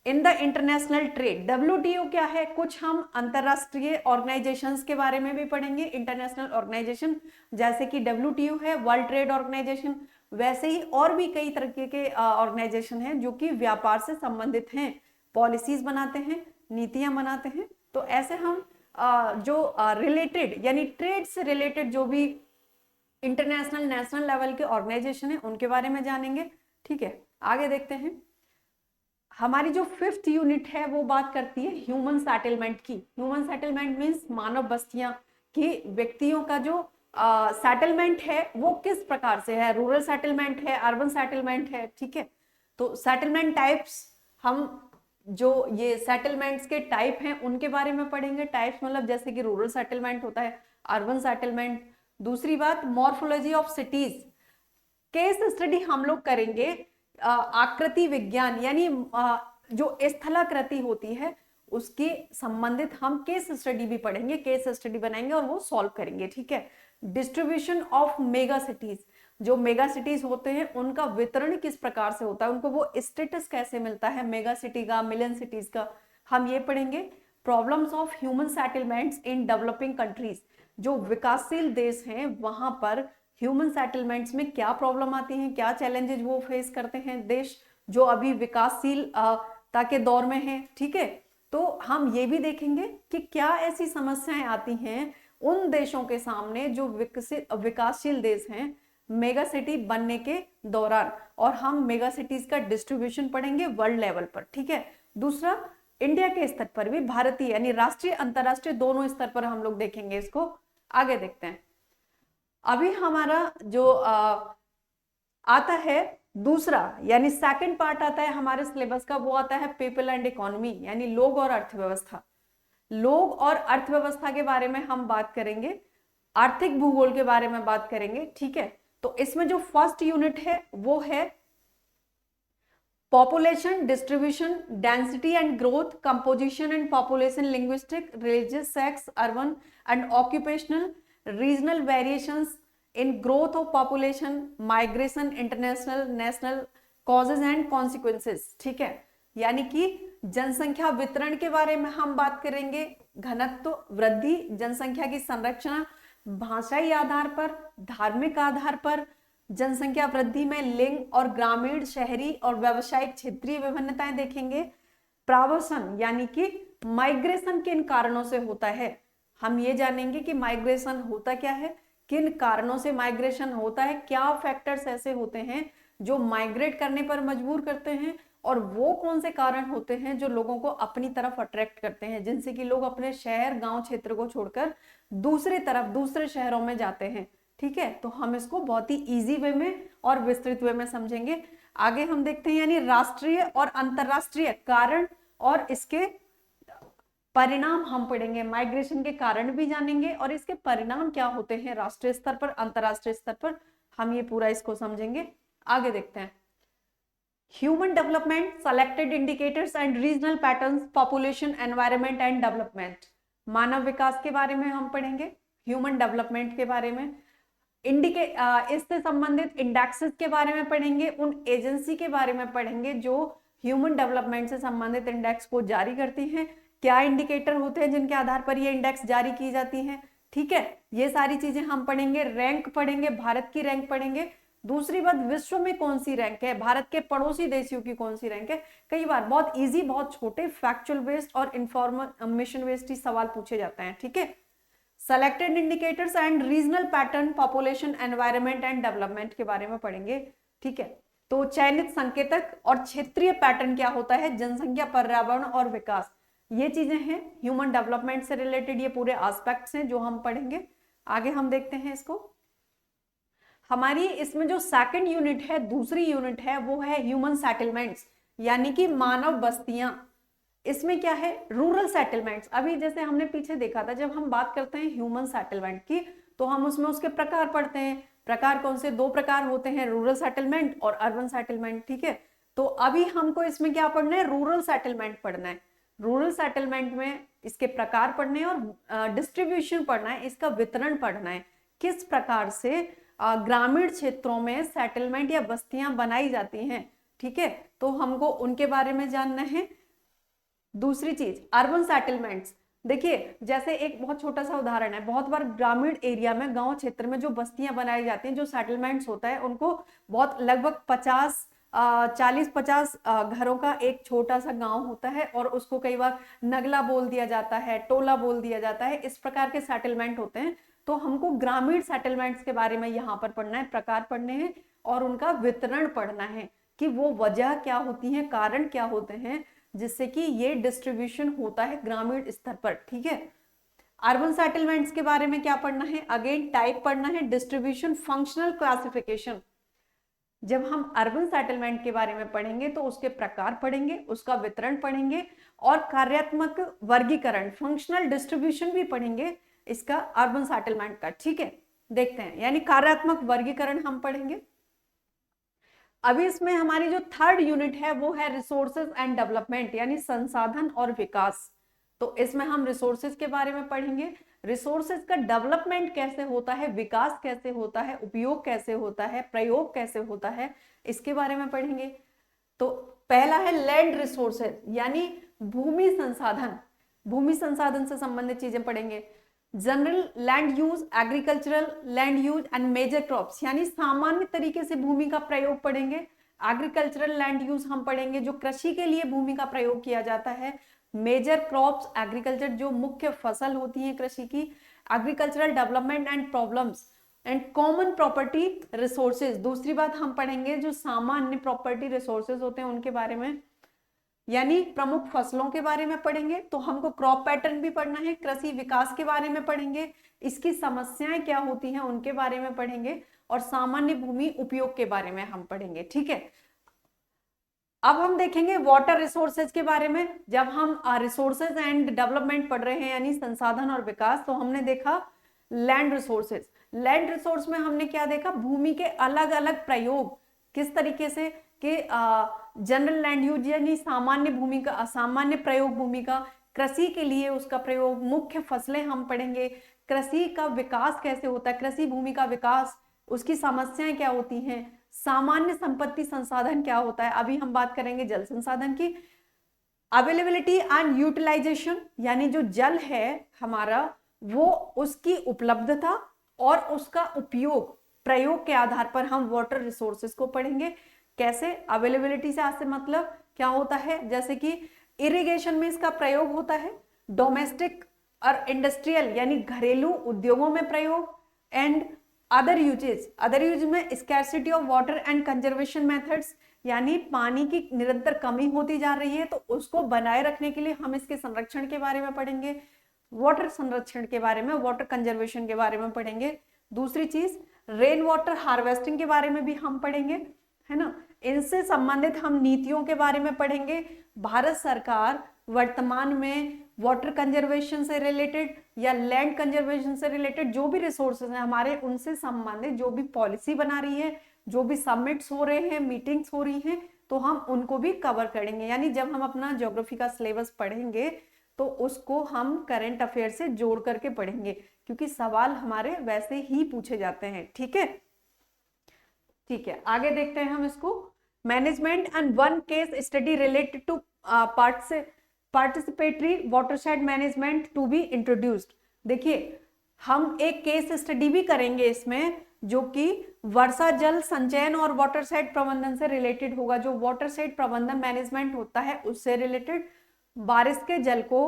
in the international trade. WTO क्या है, कुछ हम अंतरराष्ट्रीय ऑर्गेनाइजेशंस के बारे में भी पढ़ेंगे, इंटरनेशनल ऑर्गेनाइजेशन, जैसे कि WTO है वर्ल्ड ट्रेड ऑर्गेनाइजेशन, वैसे ही और भी कई तरीके के ऑर्गेनाइजेशन हैं जो कि व्यापार से संबंधित हैं, पॉलिसीज बनाते हैं, नीतियां बनाते हैं। तो ऐसे हम जो रिलेटेड यानी ट्रेड से रिलेटेड जो भी इंटरनेशनल नेशनल लेवल के ऑर्गेनाइजेशन है उनके बारे में जानेंगे। ठीक है, आगे देखते हैं। हमारी जो 5th यूनिट है वो बात करती है ह्यूमन सेटलमेंट की। ह्यूमन सेटलमेंट मीन्स मानव बस्तियां कि व्यक्तियों का जो सेटलमेंट है वो किस प्रकार से है, रूरल सेटलमेंट है, अर्बन सेटलमेंट है। ठीक है, तो सेटलमेंट टाइप्स, हम जो ये सेटलमेंट्स के टाइप हैं उनके बारे में पढ़ेंगे। टाइप्स मतलब जैसे कि रूरल सेटलमेंट होता है, अर्बन सेटलमेंट। दूसरी बात, morphology of cities, case study हम लोग करेंगे, आकृति विज्ञान यानी जो स्थलाकृति होती है उसके संबंधित हम केस स्टडी भी पढ़ेंगे, केस स्टडी बनाएंगे और वो सॉल्व करेंगे। ठीक है, डिस्ट्रीब्यूशन ऑफ मेगा सिटीज, जो मेगा सिटीज होते हैं उनका वितरण किस प्रकार से होता है, उनको वो स्टेटस कैसे मिलता है मेगा सिटी का, मिलियन सिटीज का, हम ये पढ़ेंगे। Problems of human settlements in developing countries, जो विकासशील देश हैं वहां पर ह्यूमन सेटलमेंट्स में क्या प्रॉब्लम आती हैं, क्या चैलेंजेस वो फेस करते हैं देश जो अभी विकासशील के दौर में है। ठीक है, तो हम ये भी देखेंगे कि क्या ऐसी समस्याएं आती हैं उन देशों के सामने जो विकासशील देश हैं मेगा सिटी बनने के दौरान, और हम मेगा सिटीज का डिस्ट्रीब्यूशन पढ़ेंगे वर्ल्ड लेवल पर। ठीक है, दूसरा इंडिया के स्तर पर भी, भारतीय यानी राष्ट्रीय अंतरराष्ट्रीय दोनों स्तर पर हम लोग देखेंगे इसको। आगे देखते हैं। अभी हमारा जो आता है दूसरा यानी सेकंड पार्ट आता है हमारे सिलेबस का, वो आता है पीपल एंड इकोनॉमी यानी लोग और अर्थव्यवस्था। लोग और अर्थव्यवस्था के बारे में हम बात करेंगे, आर्थिक भूगोल के बारे में बात करेंगे। ठीक है, तो इसमें जो फर्स्ट यूनिट है वो है population, distribution, density and growth, composition and population, linguistic, religious, sex, urban and occupational, regional variations in growth of population, migration, international, national, causes and consequences. ठीक है, यानी कि जनसंख्या वितरण के बारे में हम बात करेंगे, घनत्व वृद्धि, जनसंख्या की संरचना, भाषाई आधार पर, धार्मिक आधार पर, जनसंख्या वृद्धि में लिंग और ग्रामीण, शहरी और व्यावसायिक क्षेत्रीय विभिन्नताएं देखेंगे। प्रवासन यानी कि माइग्रेशन किन कारणों से होता है, हम ये जानेंगे कि माइग्रेशन होता क्या है, किन कारणों से माइग्रेशन होता है, क्या फैक्टर्स ऐसे होते हैं जो माइग्रेट करने पर मजबूर करते हैं, और वो कौन से कारण होते हैं जो लोगों को अपनी तरफ अट्रैक्ट करते हैं, जिनसे कि लोग अपने शहर गांव क्षेत्र को छोड़कर दूसरी तरफ दूसरे शहरों में जाते हैं। ठीक है, तो हम इसको बहुत ही इजी वे में और विस्तृत वे में समझेंगे। आगे हम देखते हैं यानी राष्ट्रीय और अंतरराष्ट्रीय कारण और इसके परिणाम हम पढ़ेंगे। माइग्रेशन के कारण भी जानेंगे और इसके परिणाम क्या होते हैं राष्ट्रीय स्तर पर, अंतरराष्ट्रीय स्तर पर, हम ये पूरा इसको समझेंगे। आगे देखते हैं। Human development, selected indicators and regional patterns, population, environment and development, मानव विकास के बारे में हम पढ़ेंगे, ह्यूमन डेवलपमेंट के बारे में, इससे संबंधित इंडेक्सेस के बारे में पढ़ेंगे, उन एजेंसी के बारे में पढ़ेंगे जो ह्यूमन डेवलपमेंट से संबंधित इंडेक्स को जारी करती हैं, क्या इंडिकेटर होते हैं जिनके आधार पर ये इंडेक्स जारी की जाती हैं। ठीक है, ये सारी चीजें हम पढ़ेंगे। रैंक पढ़ेंगे, भारत की रैंक पढ़ेंगे। दूसरी बात, विश्व में कौन सी रैंक है, भारत के पड़ोसी देशों की कौन सी रैंक है। कई बार बहुत इजी, बहुत छोटे फैक्चुअल बेस्ड और इंफॉर्मेशन बेस्ड ही सवाल पूछे जाते हैं। ठीक है, selected indicators and regional pattern, population, environment and development के बारे में पढ़ेंगे। ठीक है, तो चयनित संकेतक और क्षेत्रीय पैटर्न क्या होता है, जनसंख्या, पर्यावरण और विकास, ये चीजें हैं ह्यूमन डेवलपमेंट से रिलेटेड, ये पूरे एस्पेक्ट्स हैं जो हम पढ़ेंगे। आगे हम देखते हैं इसको। हमारी इसमें जो सेकंड यूनिट है, दूसरी यूनिट है, वो है ह्यूमन सेटलमेंट्स, यानी कि मानव बस्तियां। इसमें क्या है, रूरल सेटलमेंट्स। अभी जैसे हमने पीछे देखा था, जब हम बात करते हैं ह्यूमन सेटलमेंट की तो हम उसमें उसके प्रकार पढ़ते हैं। प्रकार कौन से, दो प्रकार होते हैं, रूरल सेटलमेंट और अर्बन सेटलमेंट, ठीक है। तो अभी हमको इसमें क्या पढ़ना है, रूरल सेटलमेंट पढ़ना है। रूरल सेटलमेंट में इसके प्रकार पढ़ने हैं और डिस्ट्रीब्यूशन पढ़ना है, इसका वितरण पढ़ना है, किस प्रकार से ग्रामीण क्षेत्रों में सेटलमेंट या बस्तियां बनाई जाती हैं, ठीक है। तो हमको उनके बारे में जानना है। दूसरी चीज अर्बन सेटलमेंट्स, देखिए जैसे एक बहुत छोटा सा उदाहरण है, बहुत बार ग्रामीण एरिया में, गांव क्षेत्र में जो बस्तियां बनाई जाती हैं, जो सेटलमेंट्स होता है, उनको बहुत लगभग 40-50 घरों का एक छोटा सा गांव होता है और उसको कई बार नगला बोल दिया जाता है, टोला बोल दिया जाता है, इस प्रकार के सेटलमेंट होते हैं। तो हमको ग्रामीण सेटलमेंट्स के बारे में यहाँ पर पढ़ना है, प्रकार पढ़ने हैं और उनका वितरण पढ़ना है कि वो वजह क्या होती है, कारण क्या होते हैं जिससे कि ये डिस्ट्रीब्यूशन होता है ग्रामीण स्तर पर, ठीक है। अर्बन सेटलमेंट्स के बारे में क्या पढ़ना है, अगेन टाइप पढ़ना है, डिस्ट्रीब्यूशन, फंक्शनल क्लासिफिकेशन। जब हम अर्बन सेटलमेंट के बारे में पढ़ेंगे तो उसके प्रकार पढ़ेंगे, उसका वितरण पढ़ेंगे और कार्यात्मक वर्गीकरण, फंक्शनल डिस्ट्रीब्यूशन भी पढ़ेंगे इसका, अर्बन सेटलमेंट का, ठीक है। देखते हैं, यानी कार्यात्मक वर्गीकरण हम पढ़ेंगे। अभी इसमें हमारी जो थर्ड यूनिट है वो है रिसोर्सेज एंड डेवलपमेंट, यानी संसाधन और विकास। तो इसमें हम रिसोर्सेज के बारे में पढ़ेंगे, रिसोर्सेज का डेवलपमेंट कैसे होता है, विकास कैसे होता है, उपयोग कैसे होता है, प्रयोग कैसे होता है, इसके बारे में पढ़ेंगे। तो पहला है लैंड रिसोर्सेज, यानी भूमि संसाधन, भूमि संसाधन से संबंधित चीजें पढ़ेंगे। General land use, agricultural land use and major crops, यानी सामान्य तरीके से भूमि का प्रयोग पढ़ेंगे। एग्रीकल्चरल लैंड यूज हम पढ़ेंगे, जो कृषि के लिए भूमि का प्रयोग किया जाता है। मेजर क्रॉप्स, एग्रीकल्चर, जो मुख्य फसल होती है कृषि की। Agricultural development and problems and common property resources, दूसरी बात हम पढ़ेंगे जो सामान्य प्रॉपर्टी रिसोर्सेज होते हैं उनके बारे में, यानी प्रमुख फसलों के बारे में पढ़ेंगे। तो हमको क्रॉप पैटर्न भी पढ़ना है, कृषि विकास के बारे में पढ़ेंगे, इसकी समस्याएं क्या होती हैं उनके बारे में पढ़ेंगे और सामान्य भूमि उपयोग के बारे में हम पढ़ेंगे, ठीक है। अब हम देखेंगे वाटर रिसोर्सेज के बारे में। जब हम रिसोर्सेज एंड डेवलपमेंट पढ़ रहे हैं, यानी संसाधन और विकास, तो हमने देखा लैंड रिसोर्सेज। लैंड रिसोर्स में हमने क्या देखा, भूमि के अलग अलग प्रयोग, किस तरीके से कि जनरल लैंड यूज यानी सामान्य भूमि का, असामान्य प्रयोग भूमि का, कृषि के लिए उसका प्रयोग, मुख्य फसलें हम पढ़ेंगे, कृषि का विकास कैसे होता है, कृषि भूमि का विकास, उसकी समस्याएं क्या होती हैं, सामान्य संपत्ति संसाधन क्या होता है। अभी हम बात करेंगे जल संसाधन की। अवेलेबिलिटी एंड यूटिलाइजेशन, यानी जो जल है हमारा, वो उसकी उपलब्धता और उसका उपयोग, प्रयोग के आधार पर हम वाटर रिसोर्सेज को पढ़ेंगे। कैसे, अवेलेबिलिटी से आज से मतलब क्या होता है, जैसे कि इरिगेशन में इसका प्रयोग होता है, डोमेस्टिक और इंडस्ट्रियल यानी घरेलू उद्योगों में प्रयोग, and other uses, other use में scarcity of water and conservation methods, यानी पानी की निरंतर कमी होती जा रही है तो उसको बनाए रखने के लिए हम इसके संरक्षण के बारे में पढ़ेंगे, वाटर संरक्षण के बारे में, वाटर कंजर्वेशन के बारे में पढ़ेंगे। दूसरी चीज रेन वाटर हार्वेस्टिंग के बारे में भी हम पढ़ेंगे, है ना। इनसे संबंधित हम नीतियों के बारे में पढ़ेंगे। भारत सरकार वर्तमान में वाटर कंजर्वेशन से रिलेटेड या लैंड कंजर्वेशन से रिलेटेड जो भी रिसोर्सेज हैं हमारे, उनसे संबंधित जो भी पॉलिसी बना रही है, जो भी समिट्स हो रहे हैं, मीटिंग्स हो रही हैं, तो हम उनको भी कवर करेंगे। यानी जब हम अपना ज्योग्राफी का सिलेबस पढ़ेंगे तो उसको हम करंट अफेयर से जोड़ करके पढ़ेंगे, क्योंकि सवाल हमारे वैसे ही पूछे जाते हैं, ठीक है। ठीक है, आगे देखते हैं हम इसको। Management and one case study related to participatory watershed management to be introduced. देखिए हम एक केस स्टडी भी करेंगे इसमें, जो कि वर्षा जल संचयन और वाटरशेड प्रबंधन से रिलेटेड होगा। जो वाटरशेड प्रबंधन मैनेजमेंट होता है उससे रिलेटेड, बारिश के जल को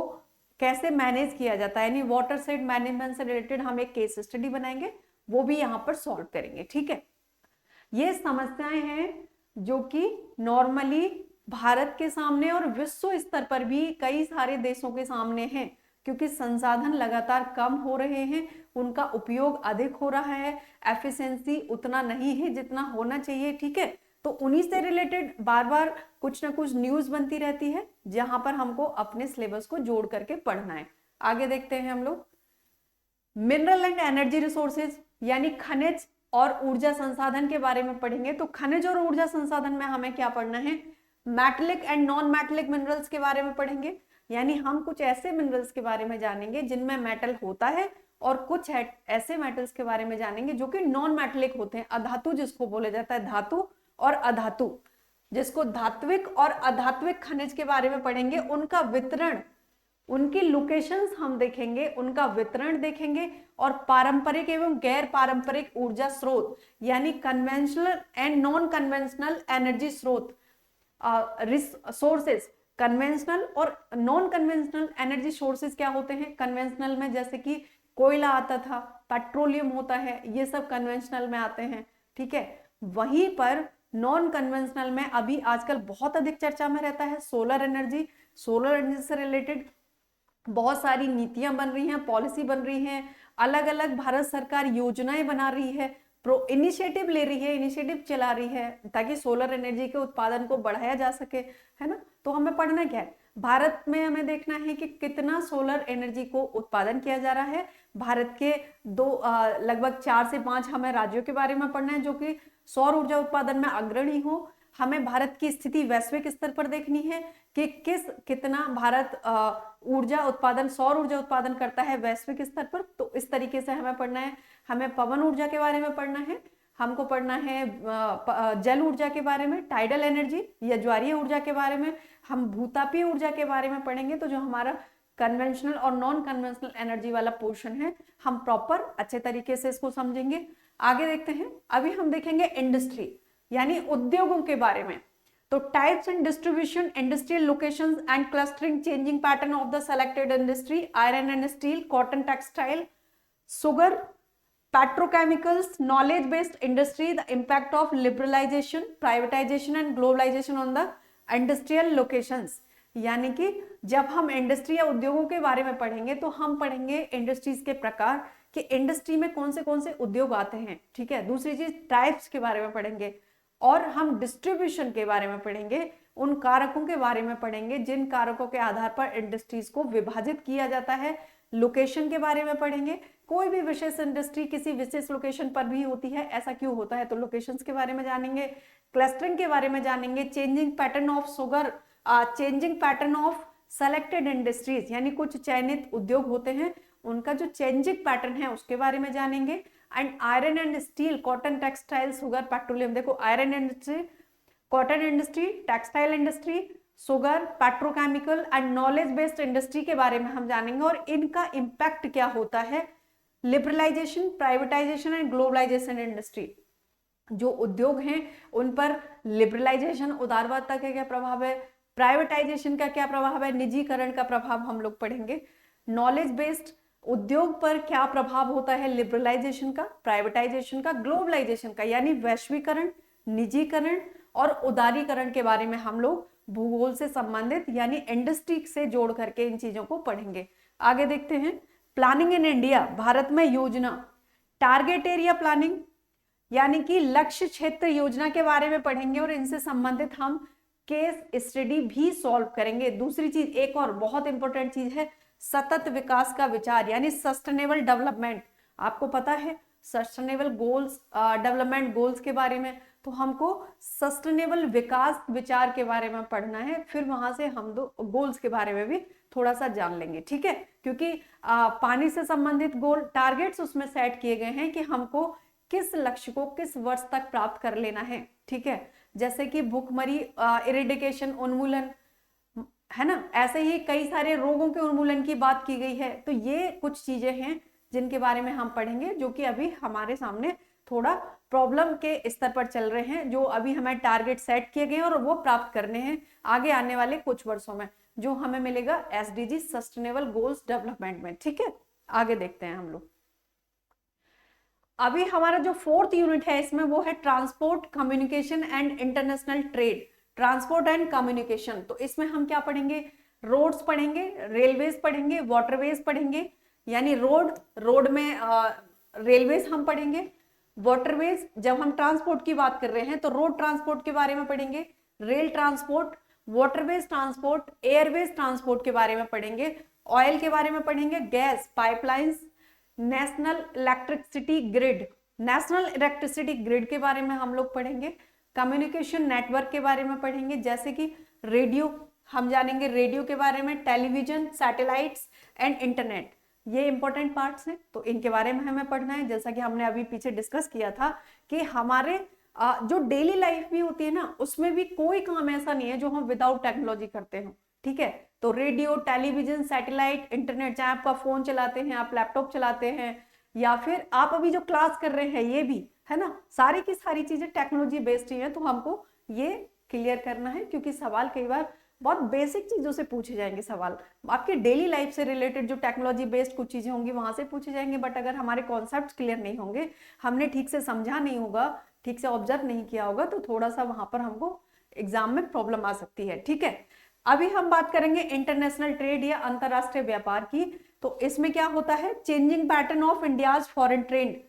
कैसे मैनेज किया जाता है, यानी वाटरशेड मैनेजमेंट से रिलेटेड हम एक केस स्टडी बनाएंगे, वो भी यहाँ पर सॉल्व करेंगे, ठीक है। ये समस्याएं हैं जो कि नॉर्मली भारत के सामने और विश्व स्तर पर भी कई सारे देशों के सामने हैं, क्योंकि संसाधन लगातार कम हो रहे हैं, उनका उपयोग अधिक हो रहा है, एफिशिएंसी उतना नहीं है जितना होना चाहिए। ठीक है, तो उन्हीं से रिलेटेड बार बार कुछ ना कुछ न्यूज बनती रहती है, जहां पर हमको अपने सिलेबस को जोड़ करके पढ़ना है। आगे देखते हैं हम लोग मिनरल एंड एनर्जी रिसोर्सेज, यानी खनिज और ऊर्जा संसाधन के बारे में पढ़ेंगे। तो खनिज और ऊर्जा संसाधन में हमें क्या पढ़ना है, metallic and non metallic minerals के बारे में पढ़ेंगे, यानी हम कुछ ऐसे मिनरल्स के बारे में जानेंगे जिनमें मेटल होता है, और कुछ ऐसे मेटल्स के बारे में जानेंगे जो कि नॉन मेटलिक होते हैं, अधातु जिसको बोला जाता है, धातु और अधातु, जिसको धात्विक और अधात्विक खनिज के बारे में पढ़ेंगे, उनका वितरण, उनकी लोकेशंस हम देखेंगे, उनका वितरण देखेंगे, और पारंपरिक एवं गैर पारंपरिक ऊर्जा स्रोत, यानी conventional and non conventional energy स्रोत, सोर्सेस, कन्वेंशनल और नॉन कन्वेंशनल एनर्जी सोर्सेस क्या होते हैं। कन्वेंशनल में जैसे कि कोयला आता था, पेट्रोलियम होता है, ये सब कन्वेंशनल में आते हैं। ठीक है, वहीं पर नॉन कन्वेंशनल में अभी आजकल बहुत अधिक चर्चा में रहता है सोलर एनर्जी। सोलर एनर्जी से रिलेटेड बहुत सारी नीतियां बन रही हैं, पॉलिसी बन रही है, अलग अलग भारत सरकार योजनाएं बना रही है, प्रो इनिशिएटिव ले रही है, इनिशिएटिव चला रही है, ताकि सोलर एनर्जी के उत्पादन को बढ़ाया जा सके, है ना। तो हमें पढ़ना क्या है, भारत में हमें देखना है कि कितना सोलर एनर्जी को उत्पादन किया जा रहा है। भारत के लगभग 4 से 5 हमें राज्यों के बारे में पढ़ना है जो कि सौर ऊर्जा उत्पादन में अग्रणी हो। हमें भारत की स्थिति वैश्विक स्तर पर देखनी है कि कितना भारत ऊर्जा उत्पादन, सौर ऊर्जा उत्पादन करता है वैश्विक स्तर पर। तो इस तरीके से हमें पढ़ना है। हमें पवन ऊर्जा के बारे में पढ़ना है, हमको पढ़ना है जल ऊर्जा के बारे में, टाइडल एनर्जी या ज्वारीय ऊर्जा के बारे में, हम भूतापीय ऊर्जा के बारे में पढ़ेंगे। तो जो हमारा कन्वेंशनल और नॉन कन्वेंशनल एनर्जी वाला पोर्शन है, हम प्रॉपर अच्छे तरीके से इसको समझेंगे। आगे देखते हैं, अभी हम देखेंगे इंडस्ट्री यानी उद्योगों के बारे में। तो types and distribution, industrial locations and clustering, changing pattern of the selected industry, iron and steel, cotton textile, sugar, petrochemicals, knowledge based industry, the impact of liberalization, privatization and globalization on the industrial locations। यानी कि जब हम industry या उद्योगों के बारे में पढ़ेंगे तो हम पढ़ेंगे इंडस्ट्रीज के प्रकार, कि इंडस्ट्री में कौन से उद्योग आते हैं। ठीक है, दूसरी चीज टाइप्स के बारे में पढ़ेंगे, और हम डिस्ट्रीब्यूशन के बारे में पढ़ेंगे, उन कारकों के बारे में पढ़ेंगे जिन कारकों के आधार पर इंडस्ट्रीज को विभाजित किया जाता है। लोकेशन के बारे में पढ़ेंगे, कोई भी विशेष इंडस्ट्री किसी विशेष लोकेशन पर भी होती है, ऐसा क्यों होता है, तो लोकेशंस के बारे में जानेंगे। क्लस्टरिंग के बारे में जानेंगे, changing pattern of sugar, changing pattern of selected industries, यानी कुछ चयनित उद्योग होते हैं, उनका जो चेंजिंग पैटर्न है उसके बारे में जानेंगे। And iron and steel, cotton textile, sugar, petroleum. देखो iron industry, cotton industry, textile industry, sugar, petrochemical and knowledge based industry के बारे में हम जानेंगे, और इनका इंपैक्ट क्या होता है। Liberalisation, privatisation and globalisation industry, जो उद्योग हैं उन पर लिबरलाइजेशन, उदारवादता का क्या प्रभाव है, प्राइवेटाइजेशन का क्या प्रभाव है, निजीकरण का प्रभाव हम लोग पढ़ेंगे। नॉलेज बेस्ड उद्योग पर क्या प्रभाव होता है लिबरलाइजेशन का, प्राइवेटाइजेशन का, ग्लोबलाइजेशन का, यानी वैश्वीकरण, निजीकरण और उदारीकरण के बारे में हम लोग भूगोल से संबंधित यानी इंडस्ट्री से जोड़ करके इन चीजों को पढ़ेंगे। आगे देखते हैं, प्लानिंग इन इंडिया, भारत में योजना, टारगेट एरिया प्लानिंग यानी कि लक्ष्य क्षेत्र योजना के बारे में पढ़ेंगे, और इनसे संबंधित हम केस स्टडी भी सॉल्व करेंगे। दूसरी चीज, एक और बहुत इंपॉर्टेंट चीज है, सतत विकास का विचार यानी सस्टेनेबल डेवलपमेंट। आपको पता है सस्टेनेबल गोल्स, डेवलपमेंट गोल्स के बारे में, तो हमको सस्टेनेबल विकास विचार के बारे में पढ़ना है, फिर वहां से हम दो गोल्स के बारे में भी थोड़ा सा जान लेंगे। ठीक है, क्योंकि पानी से संबंधित गोल, टारगेट्स उसमें सेट किए गए हैं कि हमको किस लक्ष्य को किस वर्ष तक प्राप्त कर लेना है। ठीक है, जैसे कि भूखमरी इरिडिकेशन उन्मूलन, है ना, ऐसे ही कई सारे रोगों के उन्मूलन की बात की गई है। तो ये कुछ चीजें हैं जिनके बारे में हम पढ़ेंगे, जो कि अभी हमारे सामने थोड़ा प्रॉब्लम के स्तर पर चल रहे हैं, जो अभी हमें टारगेट सेट किए गए हैं और वो प्राप्त करने हैं आगे आने वाले कुछ वर्षों में, जो हमें मिलेगा SDG सस्टेनेबल गोल्स डेवलपमेंट में। ठीक है, आगे देखते हैं हम लोग। अभी हमारा जो 4th यूनिट है इसमें वो है transport, communication and international trade. Transport and communication, तो इसमें हम क्या पढ़ेंगे? रोड्स पढ़ेंगे, रेलवेज पढ़ेंगे, वाटरवेज पढ़ेंगे, यानी रोड में रेलवेज हम पढ़ेंगे। वाटरवेज, जब हम ट्रांसपोर्ट की बात कर रहे हैं तो रोड ट्रांसपोर्ट के बारे में पढ़ेंगे, rail transport, waterways transport, Airways transport के बारे में पढ़ेंगे, ऑयल के बारे में पढ़ेंगे, gas pipelines, national electricity grid, national electricity grid के बारे में हम लोग पढ़ेंगे। कम्युनिकेशन नेटवर्क के बारे में पढ़ेंगे, जैसे कि रेडियो, हम जानेंगे रेडियो के बारे में, टेलीविजन, सैटेलाइट्स एंड इंटरनेट, ये इंपॉर्टेंट पार्ट्स हैं, तो इनके बारे में हमें पढ़ना है। जैसा कि हमने अभी पीछे डिस्कस किया था कि हमारे जो डेली लाइफ भी होती है ना, उसमें भी कोई काम ऐसा नहीं है जो हम विदाउट टेक्नोलॉजी करते हो, ठीक है। तो रेडियो, टेलीविजन, सैटेलाइट, इंटरनेट, चाहे आपका फोन चलाते हैं, आप लैपटॉप चलाते हैं, या फिर आप अभी जो क्लास कर रहे हैं ये भी है ना, सारी की सारी चीजें टेक्नोलॉजी बेस्ड ही है। तो हमको ये क्लियर करना है, क्योंकि सवाल कई बार बहुत बेसिक चीजों से पूछे जाएंगे सवाल, आपके डेली लाइफ से रिलेटेड जो टेक्नोलॉजी बेस्ड कुछ चीजें होंगी वहां से पूछे जाएंगे। बट अगर हमारे कॉन्सेप्ट क्लियर नहीं होंगे, हमने ठीक से समझा नहीं होगा, ठीक से ऑब्जर्व नहीं किया होगा, तो थोड़ा सा वहां पर हमको एग्जाम में प्रॉब्लम आ सकती है, ठीक है। अभी हम बात करेंगे इंटरनेशनल ट्रेड या अंतरराष्ट्रीय व्यापार की। तो इसमें क्या होता है? Changing pattern of India's foreign trade,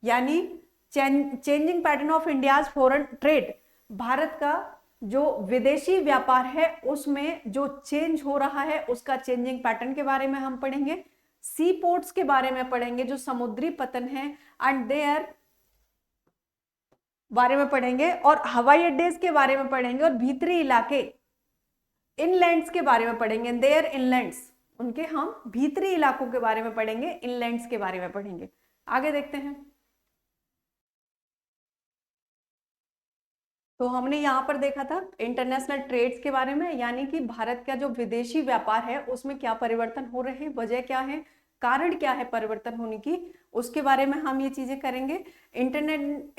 यानी changing pattern of India's foreign trade, Bharat का जो विदेशी व्यापार है उसमें जो चेंज हो रहा है उसका चेंजिंग पैटर्न के बारे में हम पढ़ेंगे। सी पोर्ट्स के बारे में पढ़ेंगे, जो समुद्री पतन है एंड देयर बारे में पढ़ेंगे, और हवाई अड्डे के बारे में पढ़ेंगे, और भीतरी इलाके इनलैंड्स के बारे में पढ़ेंगे, देयर इनलैंड्स, उनके हम भीतरी इलाकों के बारे में पढ़ेंगे, इनलैंड्स के बारे में पढ़ेंगे। आगे देखते हैं। तो हमने यहाँ पर देखा था इंटरनेशनल ट्रेड्स के बारे में, यानी कि भारत का जो विदेशी व्यापार है उसमें क्या परिवर्तन हो रहे हैं, वजह क्या है, कारण क्या है परिवर्तन होने की, उसके बारे में हम ये चीजें करेंगे। इंटरलैंड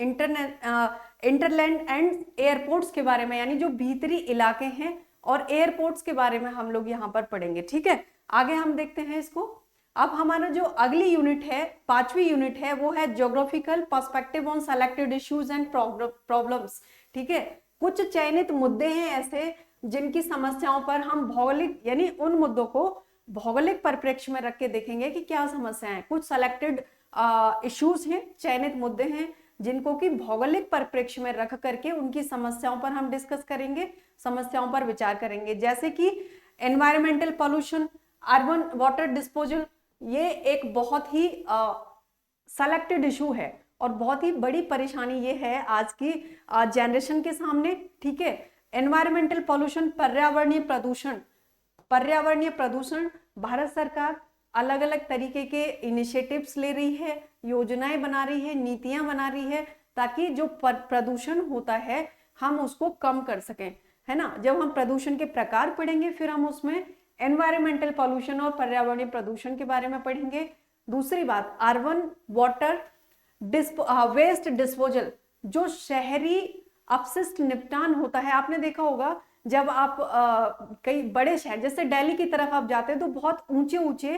एंड एयरपोर्ट्स के बारे में, यानी जो भीतरी इलाके हैं और एयरपोर्ट्स के बारे में हम लोग यहाँ पर पढ़ेंगे, ठीक है। आगे हम देखते हैं इसको। अब हमारा जो अगली यूनिट है, 5वीं यूनिट है, वो है geographical perspective on selected issues and problems, ठीक है। कुछ चयनित मुद्दे हैं ऐसे जिनकी समस्याओं पर हम भौगोलिक, यानी उन मुद्दों को भौगोलिक परिप्रेक्ष्य में रख के देखेंगे कि क्या समस्याएं हैं। कुछ सेलेक्टेड इश्यूज हैं, चयनित मुद्दे हैं जिनको कि भौगोलिक परिप्रेक्ष्य में रख करके उनकी समस्याओं पर हम डिस्कस करेंगे, समस्याओं पर विचार करेंगे। जैसे कि environmental pollution, urban water disposal, ये एक बहुत ही सेलेक्टेड इशू है और बहुत ही बड़ी परेशानी ये है आज की जनरेशन के सामने, ठीक है। एनवायरमेंटल पॉल्यूशन, पर्यावरणीय प्रदूषण, पर्यावरणीय प्रदूषण, भारत सरकार अलग अलग तरीके के इनिशिएटिव्स ले रही है, योजनाएं बना रही है, नीतियां बना रही है, ताकि जो प्रदूषण होता है हम उसको कम कर सकें, है ना। जब हम प्रदूषण के प्रकार पढ़ेंगे फिर हम उसमें एनवायरमेंटल पॉल्यूशन और पर्यावरणीय प्रदूषण के बारे में पढ़ेंगे। दूसरी बात, अर्बन वाटर वेस्ट डिस्पोजल, जो शहरी अपशिष्ट निपटान होता है। आपने देखा होगा जब आप कई बड़े शहर जैसे दिल्ली की तरफ आप जाते हैं तो बहुत ऊंचे ऊंचे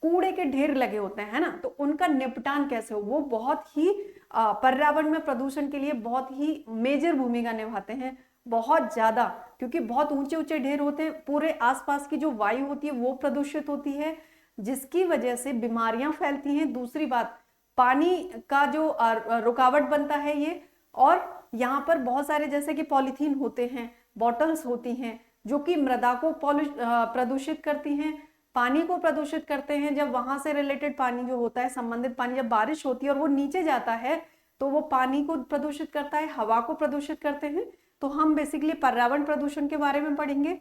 कूड़े के ढेर लगे होते हैं, है ना। तो उनका निपटान कैसे हो, वो बहुत ही पर्यावरण में प्रदूषण के लिए बहुत ही मेजर भूमिका निभाते हैं, बहुत ज्यादा, क्योंकि बहुत ऊंचे ऊंचे ढेर होते हैं, पूरे आसपास की जो वायु होती है वो प्रदूषित होती है, जिसकी वजह से बीमारियां फैलती हैं। दूसरी बात, पानी का जो रुकावट बनता है ये, और यहाँ पर बहुत सारे जैसे कि पॉलीथीन होते हैं, बॉटल्स होती हैं, जो कि मृदा को प्रदूषित करती हैं, पानी को प्रदूषित करते हैं। जब वहां से रिलेटेड पानी जो होता है, संबंधित पानी, जब बारिश होती है और वो नीचे जाता है तो वो पानी को प्रदूषित करता है, हवा को प्रदूषित करते हैं। तो हम बेसिकली पर्यावरण प्रदूषण के बारे में पढ़ेंगे।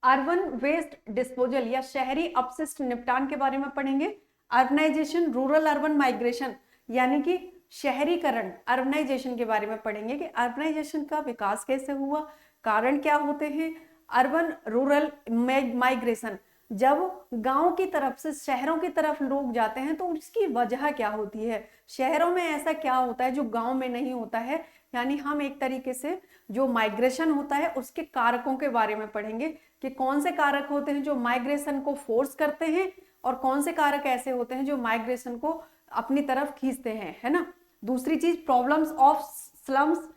अर्बन वेस्ट डिस्पोजल या शहरी अपशिष्ट निपटान के बारे में पढ़ेंगे। अर्बनाइजेशन, रूरल अर्बन माइग्रेशन, यानी कि शहरीकरण, अर्बनाइजेशन के बारे में पढ़ेंगे कि अर्बनाइजेशन का विकास कैसे हुआ, कारण क्या होते हैं। अर्बन रूरल माइग्रेशन, जब गांव की तरफ से शहरों की तरफ लोग जाते हैं तो उसकी वजह क्या होती है, शहरों में ऐसा क्या होता है जो गांव में नहीं होता है, यानी हम एक तरीके से जो माइग्रेशन होता है उसके कारकों के बारे में पढ़ेंगे कि कौन से कारक होते हैं जो माइग्रेशन को फोर्स करते हैं और कौन से कारक ऐसे होते हैं जो माइग्रेशन को अपनी तरफ खींचते हैं, है ना। दूसरी चीज प्रॉब्लम्स ऑफ स्लम्स,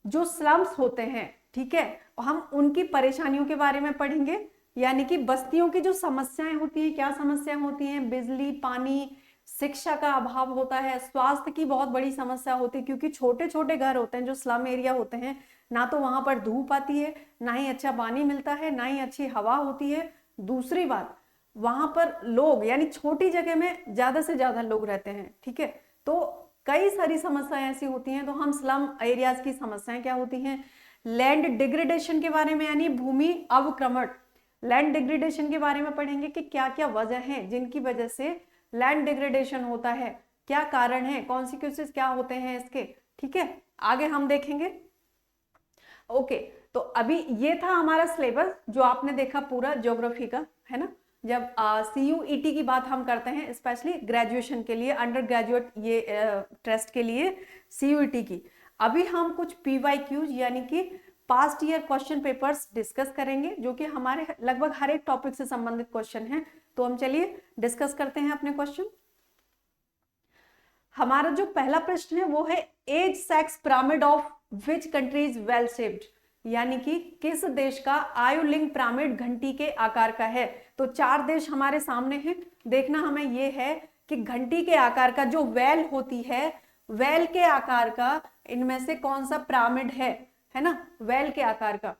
जो स्लम्स होते हैं, ठीक है, हम उनकी परेशानियों के बारे में पढ़ेंगे, यानी कि बस्तियों की जो समस्याएं होती हैं, क्या समस्याएं होती हैं, बिजली, पानी, शिक्षा का अभाव होता है, स्वास्थ्य की बहुत बड़ी समस्या होती है, क्योंकि छोटे छोटे घर होते हैं जो स्लम एरिया होते हैं, ना तो वहां पर धूप आती है, ना ही अच्छा पानी मिलता है, ना ही अच्छी हवा होती है। दूसरी बात, वहां पर लोग, यानी छोटी जगह में ज्यादा से ज्यादा लोग रहते हैं, ठीक है, तो कई सारी समस्याएं ऐसी होती हैं। तो हम स्लम एरियाज की समस्याएं क्या होती हैं, लैंड डिग्रेडेशन के बारे में, यानी भूमि अवक्रमण, लैंड डिग्रेडेशन के बारे में पढ़ेंगे कि क्या क्या वजह है जिनकी वजह से लैंड डिग्रेडेशन होता है, क्या कारण है, कॉन्सिक्वेंसेस क्या होते हैं इसके, ठीक है, आगे हम देखेंगे। ओके, तो अभी ये था हमारा सिलेबस जो आपने देखा पूरा ज्योग्राफी का, है ना। जब CUET की बात हम करते हैं, स्पेशली ग्रेजुएशन के लिए, अंडर ग्रेजुएट ये टेस्ट के लिए CUET की, अभी हम कुछ PYQs यानी कि past year question papers discuss करेंगे, जो कि हमारे लगभग हर एक टॉपिक से संबंधित क्वेश्चन हैं। तो हम चलिए डिस्कस करते हैं अपने क्वेश्चन। हमारा जो पहला प्रश्न है वो है age sex pyramid of which country is well shaped, यानी कि किस देश का आयुलिंग पिरामिड घंटी के आकार का है। तो 4 देश हमारे सामने हैं, देखना हमें ये है कि घंटी के आकार का जो वेल होती है, वेल के आकार का इनमें से कौन सा पिरामिड है ना, वेल के आकार का।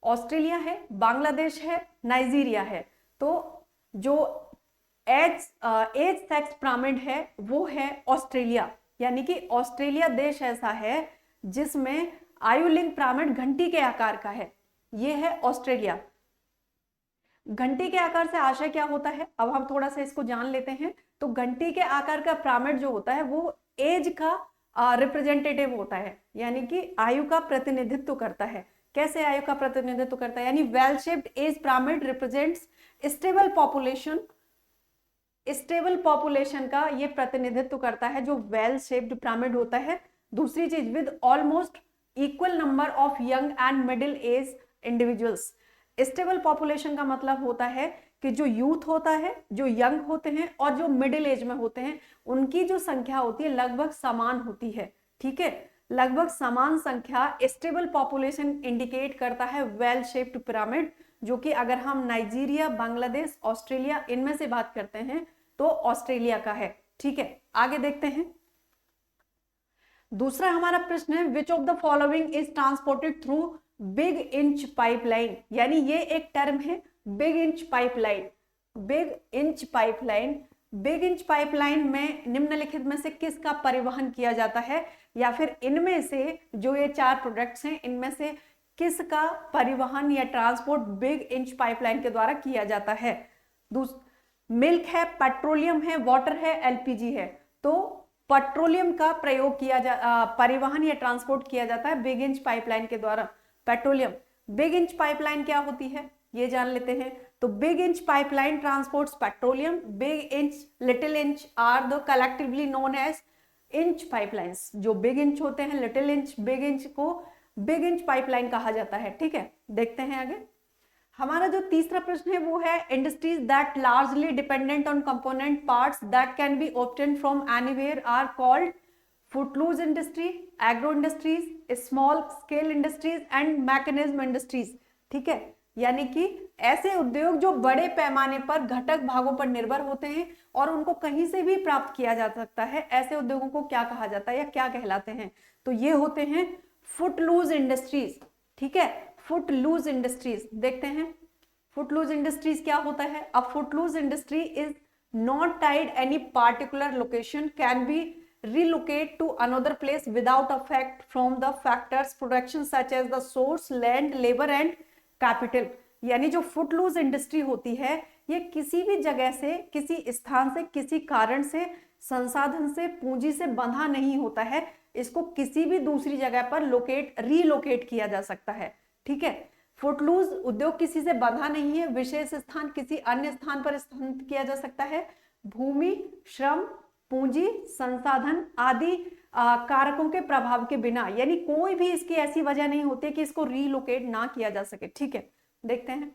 ऑस्ट्रेलिया है, बांग्लादेश है, नाइजीरिया है। तो जो एज सेक्स पिरामिड है वो है ऑस्ट्रेलिया, यानी कि ऑस्ट्रेलिया देश ऐसा है जिसमें आयुलिंग पिरामिड घंटी के आकार का है, ये है ऑस्ट्रेलिया। घंटी के आकार से आशय क्या होता है, अब हम थोड़ा सा इसको जान लेते हैं। तो घंटी के आकार का पिरामिड जो होता है वो एज का रिप्रेजेंटेटिव होता है, यानी कि आयु का प्रतिनिधित्व करता है। कैसे आयु का प्रतिनिधित्व करता है, यानी well shaped age pyramid represents stable population, stable population का ये प्रतिनिधित्व करता है जो वेल शेप्ड पिरामिड होता है। दूसरी चीज, with almost equal number of young and middle age individuals. Stable population का मतलब होता है कि जो यूथ होता है, जो यंग होते हैं और जो मिडिल एज में होते हैं, उनकी जो संख्या होती है लगभग समान होती है, ठीक है, लगभग समान संख्या। स्टेबल पॉपुलेशन इंडिकेट करता है वेल शेप्ड पिरामिड, जो कि अगर हम नाइजीरिया, बांग्लादेश, ऑस्ट्रेलिया इनमें से बात करते हैं तो ऑस्ट्रेलिया का है, ठीक है। आगे देखते हैं, दूसरा हमारा प्रश्न है which of the following is transported through big inch pipeline, यानी ये एक टर्म है big inch pipeline. Big inch pipeline, big inch pipeline में निम्नलिखित में से किसका परिवहन किया जाता है, या फिर इनमें से जो ये 4 प्रोडक्ट्स हैं इनमें से किसका परिवहन या ट्रांसपोर्ट बिग इंच पाइपलाइन के द्वारा किया जाता है। मिल्क है, पेट्रोलियम है, वाटर है, LPG है। तो पेट्रोलियम का प्रयोग किया परिवहन या ट्रांसपोर्ट किया जाता है बिग इंच पाइपलाइन के द्वारा, पेट्रोलियम। बिग इंच पाइपलाइन क्या होती है ये जान लेते हैं। तो big inch pipeline transports petroleum, big inch, little inch are the collectively known as inch pipelines. जो बिग इंच होते हैं, लिटिल इंच, बिग इंच को बिग इंच पाइपलाइन कहा जाता है, ठीक है। देखते हैं आगे, हमारा जो तीसरा प्रश्न है वो है industries that largely dependent on component parts that can be obtained from anywhere are called footloose industry, agro industries, small scale industries and mechanism industries, ठीक है। यानी कि ऐसे उद्योग जो बड़े पैमाने पर घटक भागों पर निर्भर होते हैं और उनको कहीं से भी प्राप्त किया जा सकता है, ऐसे उद्योगों को क्या कहा जाता है या क्या कहलाते हैं, तो ये होते हैं फुटलूज इंडस्ट्रीज, ठीक है। फुटलूज इंडस्ट्रीज देखते हैं, फुटलूज इंडस्ट्रीज क्या होता है। अब footloose industry is not tied any particular location, can be relocate to another place without effect from the factors production such as the source, land, labor and capital। यानी जो Footloose industry होती है ये किसी भी जगह से, किसी स्थान से, किसी कारण से, संसाधन से, पूंजी से बंधा नहीं होता है, इसको किसी भी दूसरी जगह पर रीलोकेट किया जा सकता है, ठीक है। फुटलूज उद्योग किसी से बंधा नहीं है, विशेष स्थान किसी अन्य स्थान पर स्थानांतरित किया जा सकता है। भूमि, श्रम, पूंजी, संसाधन आदि कारकों के प्रभाव के बिना, यानी कोई भी इसकी ऐसी वजह नहीं होती कि इसको रीलोकेट ना किया जा सके, ठीक है। देखते हैं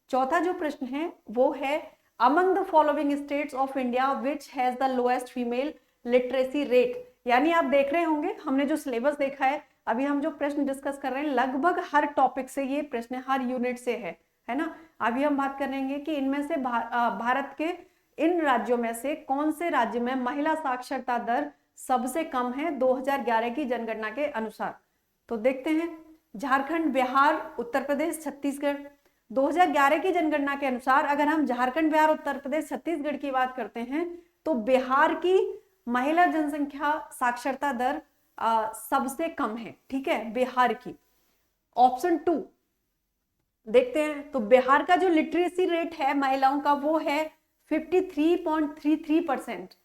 चौथा जो प्रश्न है वो है among the following states of India which has the lowest female literacy rate. यानी आप देख रहे होंगे हमने जो सिलेबस देखा है, अभी हम जो प्रश्न डिस्कस कर रहे हैं लगभग हर टॉपिक से ये प्रश्न हर यूनिट से है ना। अभी हम बात करेंगे कि इनमें से भारत के इन राज्यों में से कौन से राज्य में महिला साक्षरता दर सबसे कम है 2011 की जनगणना के अनुसार। तो देखते हैं, झारखंड, बिहार, उत्तर प्रदेश, छत्तीसगढ़। 2011 की जनगणना के अनुसार अगर हम झारखंड, बिहार, उत्तर प्रदेश, छत्तीसगढ़ की बात करते हैं तो बिहार की महिला जनसंख्या साक्षरता दर सबसे कम है, ठीक है, बिहार की। ऑप्शन 2 देखते हैं, तो बिहार का जो लिटरेसी रेट है महिलाओं का वो है 53.33%।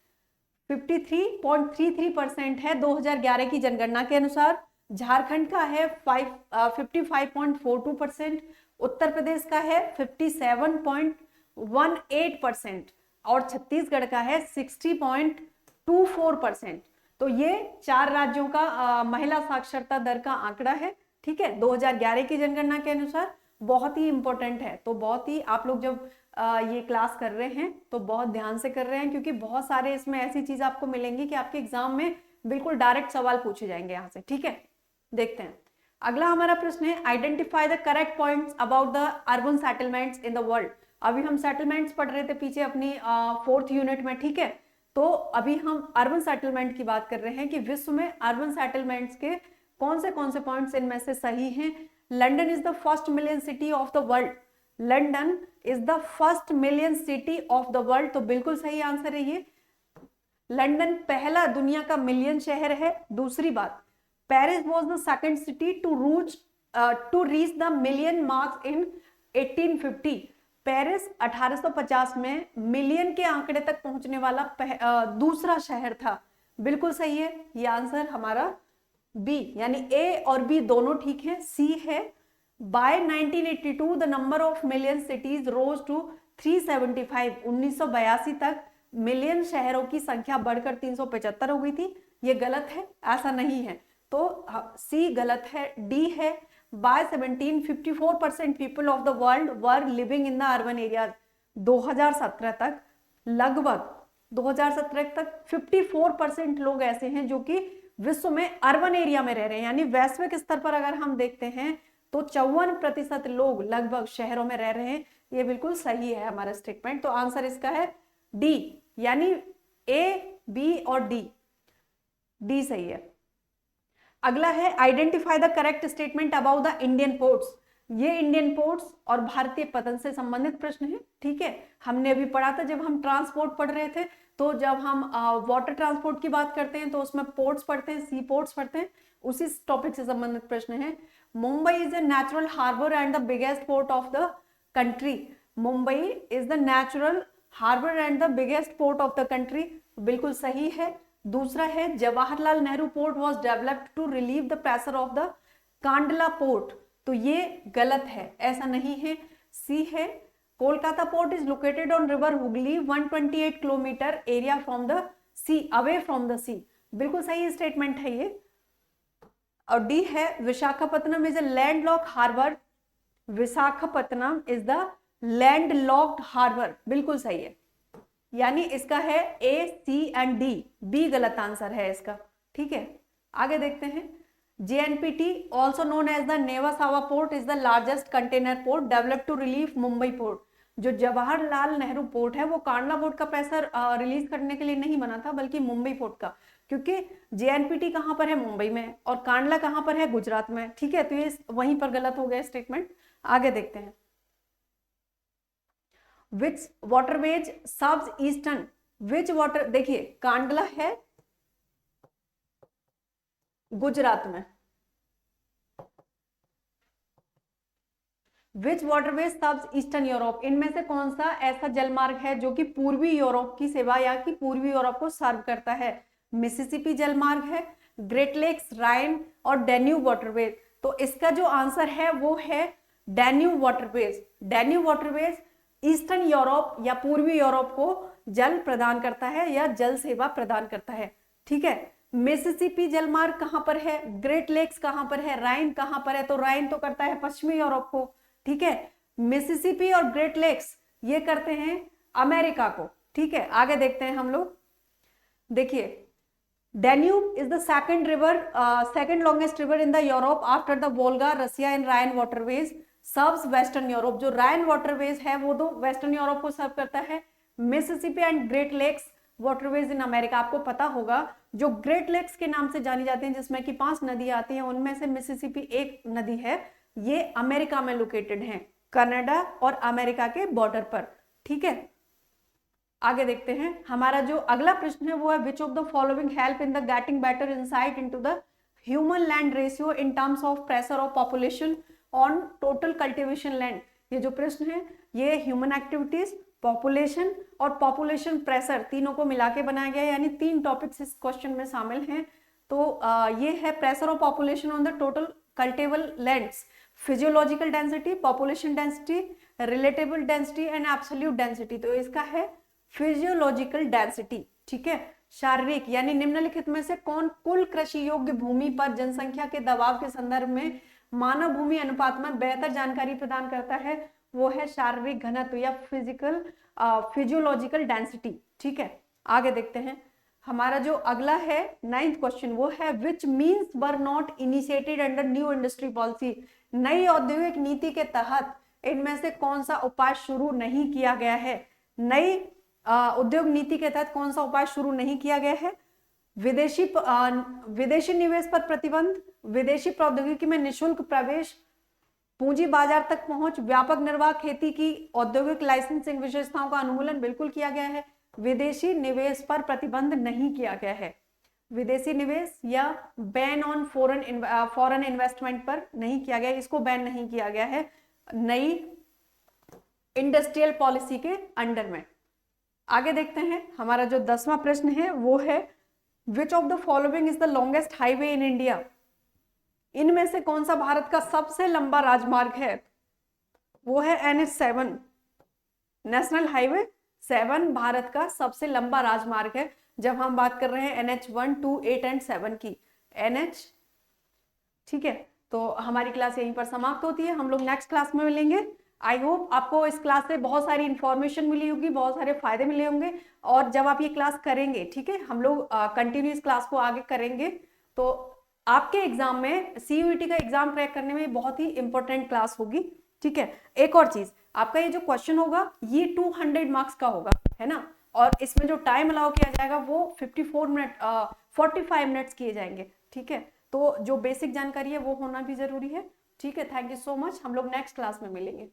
53.33% है 2011 की जनगणना के अनुसार। झारखंड का है 55.42%, उत्तर प्रदेश का है 57.18% और छत्तीसगढ़ का है 60.24%। तो ये 4 राज्यों का महिला साक्षरता दर का आंकड़ा है, ठीक है, 2011 की जनगणना के अनुसार। बहुत ही इंपॉर्टेंट है, तो बहुत ही आप लोग जब ये क्लास कर रहे हैं तो बहुत ध्यान से कर रहे हैं, क्योंकि बहुत सारे इसमें ऐसी चीज आपको मिलेंगी कि आपके एग्जाम में बिल्कुल डायरेक्ट सवाल पूछे जाएंगे यहाँ से, ठीक है। देखते हैं, अगला हमारा प्रश्न है identify the correct points about the urban settlements in the world. अभी हम सेटलमेंट्स पढ़ रहे थे पीछे अपनी 4th यूनिट में, ठीक है। तो अभी हम अर्बन सेटलमेंट की बात कर रहे हैं कि विश्व में अर्बन सेटलमेंट्स के कौन से पॉइंट्स इनमें से सही हैं। London is the first million city of the world. London is the first million city of the world, तो बिल्कुल सही आंसर है ये। लंदन पहला दुनिया का मिलियन शहर है। दूसरी बात, Paris was the second city to reach the million mark in 1850। Paris 1850 में मिलियन के आंकड़े तक पहुंचने वाला दूसरा शहर था। बिल्कुल सही है ये आंसर हमारा बी, यानी ए और बी दोनों ठीक है, सी है। By 1982 the number of million cities rose to 375। 1982 तक मिलियन शहरों की संख्या बढ़कर 375 हो गई थी। ये गलत है, ऐसा नहीं है, तो सी गलत है, डी है। By 1754% people of the world were living in the urban areas. 2017 तक लगभग 2017 तक 54% लोग ऐसे हैं जो कि विश्व में अर्बन एरिया में रह रहे हैं, यानी वैश्विक स्तर पर अगर हम देखते हैं तो 54% लोग लगभग शहरों में रह रहे हैं। ये बिल्कुल सही है हमारा स्टेटमेंट, तो आंसर इसका है डी, यानी ए, बी और डी, डी सही है। अगला है identify the correct statement about the Indian ports. ये इंडियन पोर्ट्स और भारतीय पतन से संबंधित प्रश्न है, ठीक है। हमने अभी पढ़ा था जब हम ट्रांसपोर्ट पढ़ रहे थे, तो जब हम वाटर ट्रांसपोर्ट की बात करते हैं तो उसमें पोर्ट्स पढ़ते हैं, सी पोर्ट्स पढ़ते हैं, उसी टॉपिक से संबंधित प्रश्न है। Mumbai is a natural harbour and the biggest port of the country. Mumbai is the natural harbour and the biggest port of the country, बिल्कुल सही है। दूसरा है Jawaharlal Nehru port was developed to relieve the pressure of the Kandla port, तो ये गलत है, ऐसा नहीं है, सी है। Kolkata port is located on river Hooghly 128 kilometre area from the sea, away from the sea, बिल्कुल सही स्टेटमेंट है ये। और डी है Visakhapatnam is a landlocked harbour. Visakhapatnam is the landlocked harbour, बिल्कुल सही है, यानी इसका है A, C and D, B गलत आंसर है इसका, ठीक है। आगे देखते हैं, JNPT also known as the नेवासावा port is the largest container port developed to relieve Mumbai port. जो जवाहरलाल नेहरू पोर्ट है वो कांडला पोर्ट का प्रेशर रिलीज करने के लिए नहीं बना था, बल्कि मुंबई पोर्ट का, क्योंकि JNPT कहां पर है, मुंबई में, और कांडला कहां पर है, गुजरात में, ठीक है। तो ये वहीं पर गलत हो गया स्टेटमेंट। आगे देखते हैं, which waterways serves eastern, which water, देखिए कांडला है गुजरात में, which waterway serves eastern Europe, इनमें से कौन सा ऐसा जलमार्ग है जो कि पूर्वी यूरोप की सेवा या कि पूर्वी यूरोप को सर्व करता है। मिसिसिपी जलमार्ग है, ग्रेट लेक्स, राइन और डैन्यूब वाटरवेज। तो इसका जो आंसर है वो है Danube waterways. Danube waterways eastern Europe या पूर्वी यूरोप को जल प्रदान करता है या जल सेवा प्रदान करता है, ठीक है। मिसिसिपी जलमार्ग कहां पर है, ग्रेट लेक्स कहां पर है, राइन कहां पर है, तो राइन तो करता है पश्चिमी यूरोप को, ठीक है। मिसिसिपी और ग्रेट लेक्स ये करते हैं अमेरिका को, ठीक है। आगे देखते हैं हम लोग, देखिए Danube is the second river, second longest river in the Europe after the Volga, Russia and Rhine waterways. Serves western Europe, जो राइन वाटरवेज है वो तो वेस्टर्न यूरोप को सर्व करता है. Mississippi and Great Lakes waterways in America. आपको पता होगा जो ग्रेट लेक्स के नाम से जानी जाती हैं, जिसमें कि 5 नदियां आती हैं, उनमें से मिसिसिपी एक नदी है. ये अमेरिका में लोकेटेड है, कनाडा और अमेरिका के बॉर्डर पर. ठीक है, आगे देखते हैं. हमारा जो अगला प्रश्न है वो है which of the following help in the getting better insight into the human land ratio in terms of pressure of population on total cultivation land. ये जो प्रश्न है ये ह्यूमन एक्टिविटीज, पॉपुलेशन और पॉपुलेशन प्रेशर तीनों को मिला के बनाया गया है, यानी 3 टॉपिक्स इस क्वेश्चन में शामिल हैं. तो ये है pressure of population on the total cultivable lands, physiological density, population density, relatable density and absolute density. तो इसका है फिजियोलॉजिकल डेंसिटी. ठीक है, शारीरिक यानी निम्नलिखित में से कौन कुल कृषि योग्य भूमि पर जनसंख्या के दबाव के संदर्भ में मानव भूमि अनुपात में बेहतर जानकारी प्रदान करता है? वो है शारीरिक घनत्व या फिजियोलॉजिकल डेंसिटी. ठीक है, आगे देखते हैं. हमारा जो अगला है 9th क्वेश्चन वो है which means were not initiated under new industry policy. नई औद्योगिक नीति के तहत इनमें से कौन सा उपाय शुरू नहीं किया गया है? नई उद्योग नीति के तहत कौन सा उपाय शुरू नहीं किया गया है? विदेशी निवेश पर प्रतिबंध, विदेशी प्रौद्योगिकी में निशुल्क प्रवेश, पूंजी बाजार तक पहुंच, व्यापक निर्वाह खेती की औद्योगिक लाइसेंसिंग विशेषताओं का अनुमूलन बिल्कुल किया गया है. विदेशी निवेश पर प्रतिबंध नहीं किया गया है. विदेशी निवेश या बैन ऑन फॉरेन इन्वेस्टमेंट पर नहीं किया गया, इसको बैन नहीं किया गया है नई इंडस्ट्रियल पॉलिसी के अंडर में. आगे देखते हैं. हमारा जो 10वां प्रश्न है वो है which of the following is the longest highway in India. इनमें से कौन सा भारत का सबसे लंबा राजमार्ग है? वो है NH7, नेशनल हाईवे 7 भारत का सबसे लंबा राजमार्ग है. जब हम बात कर रहे हैं NH1, 2, 8 एंड 7 की NH. ठीक है, तो हमारी क्लास यहीं पर समाप्त होती है. हम लोग नेक्स्ट क्लास में मिलेंगे. आई होप आपको इस क्लास से बहुत सारी इंफॉर्मेशन मिली होगी, बहुत सारे फायदे मिले होंगे. और जब आप ये क्लास करेंगे, ठीक है, हम लोग कंटिन्यूस क्लास को आगे करेंगे, तो आपके एग्जाम में CUET का एग्जाम क्रैक करने में बहुत ही इंपॉर्टेंट क्लास होगी. ठीक है, एक और चीज, आपका ये जो क्वेश्चन होगा ये 200 मार्क्स का होगा, है ना. और इसमें जो टाइम अलाउ किया जाएगा वो 45 मिनट्स किए जाएंगे. ठीक है, तो जो बेसिक जानकारी है वो होना भी जरूरी है. ठीक है, थैंक यू सो मच. हम लोग नेक्स्ट क्लास में मिलेंगे.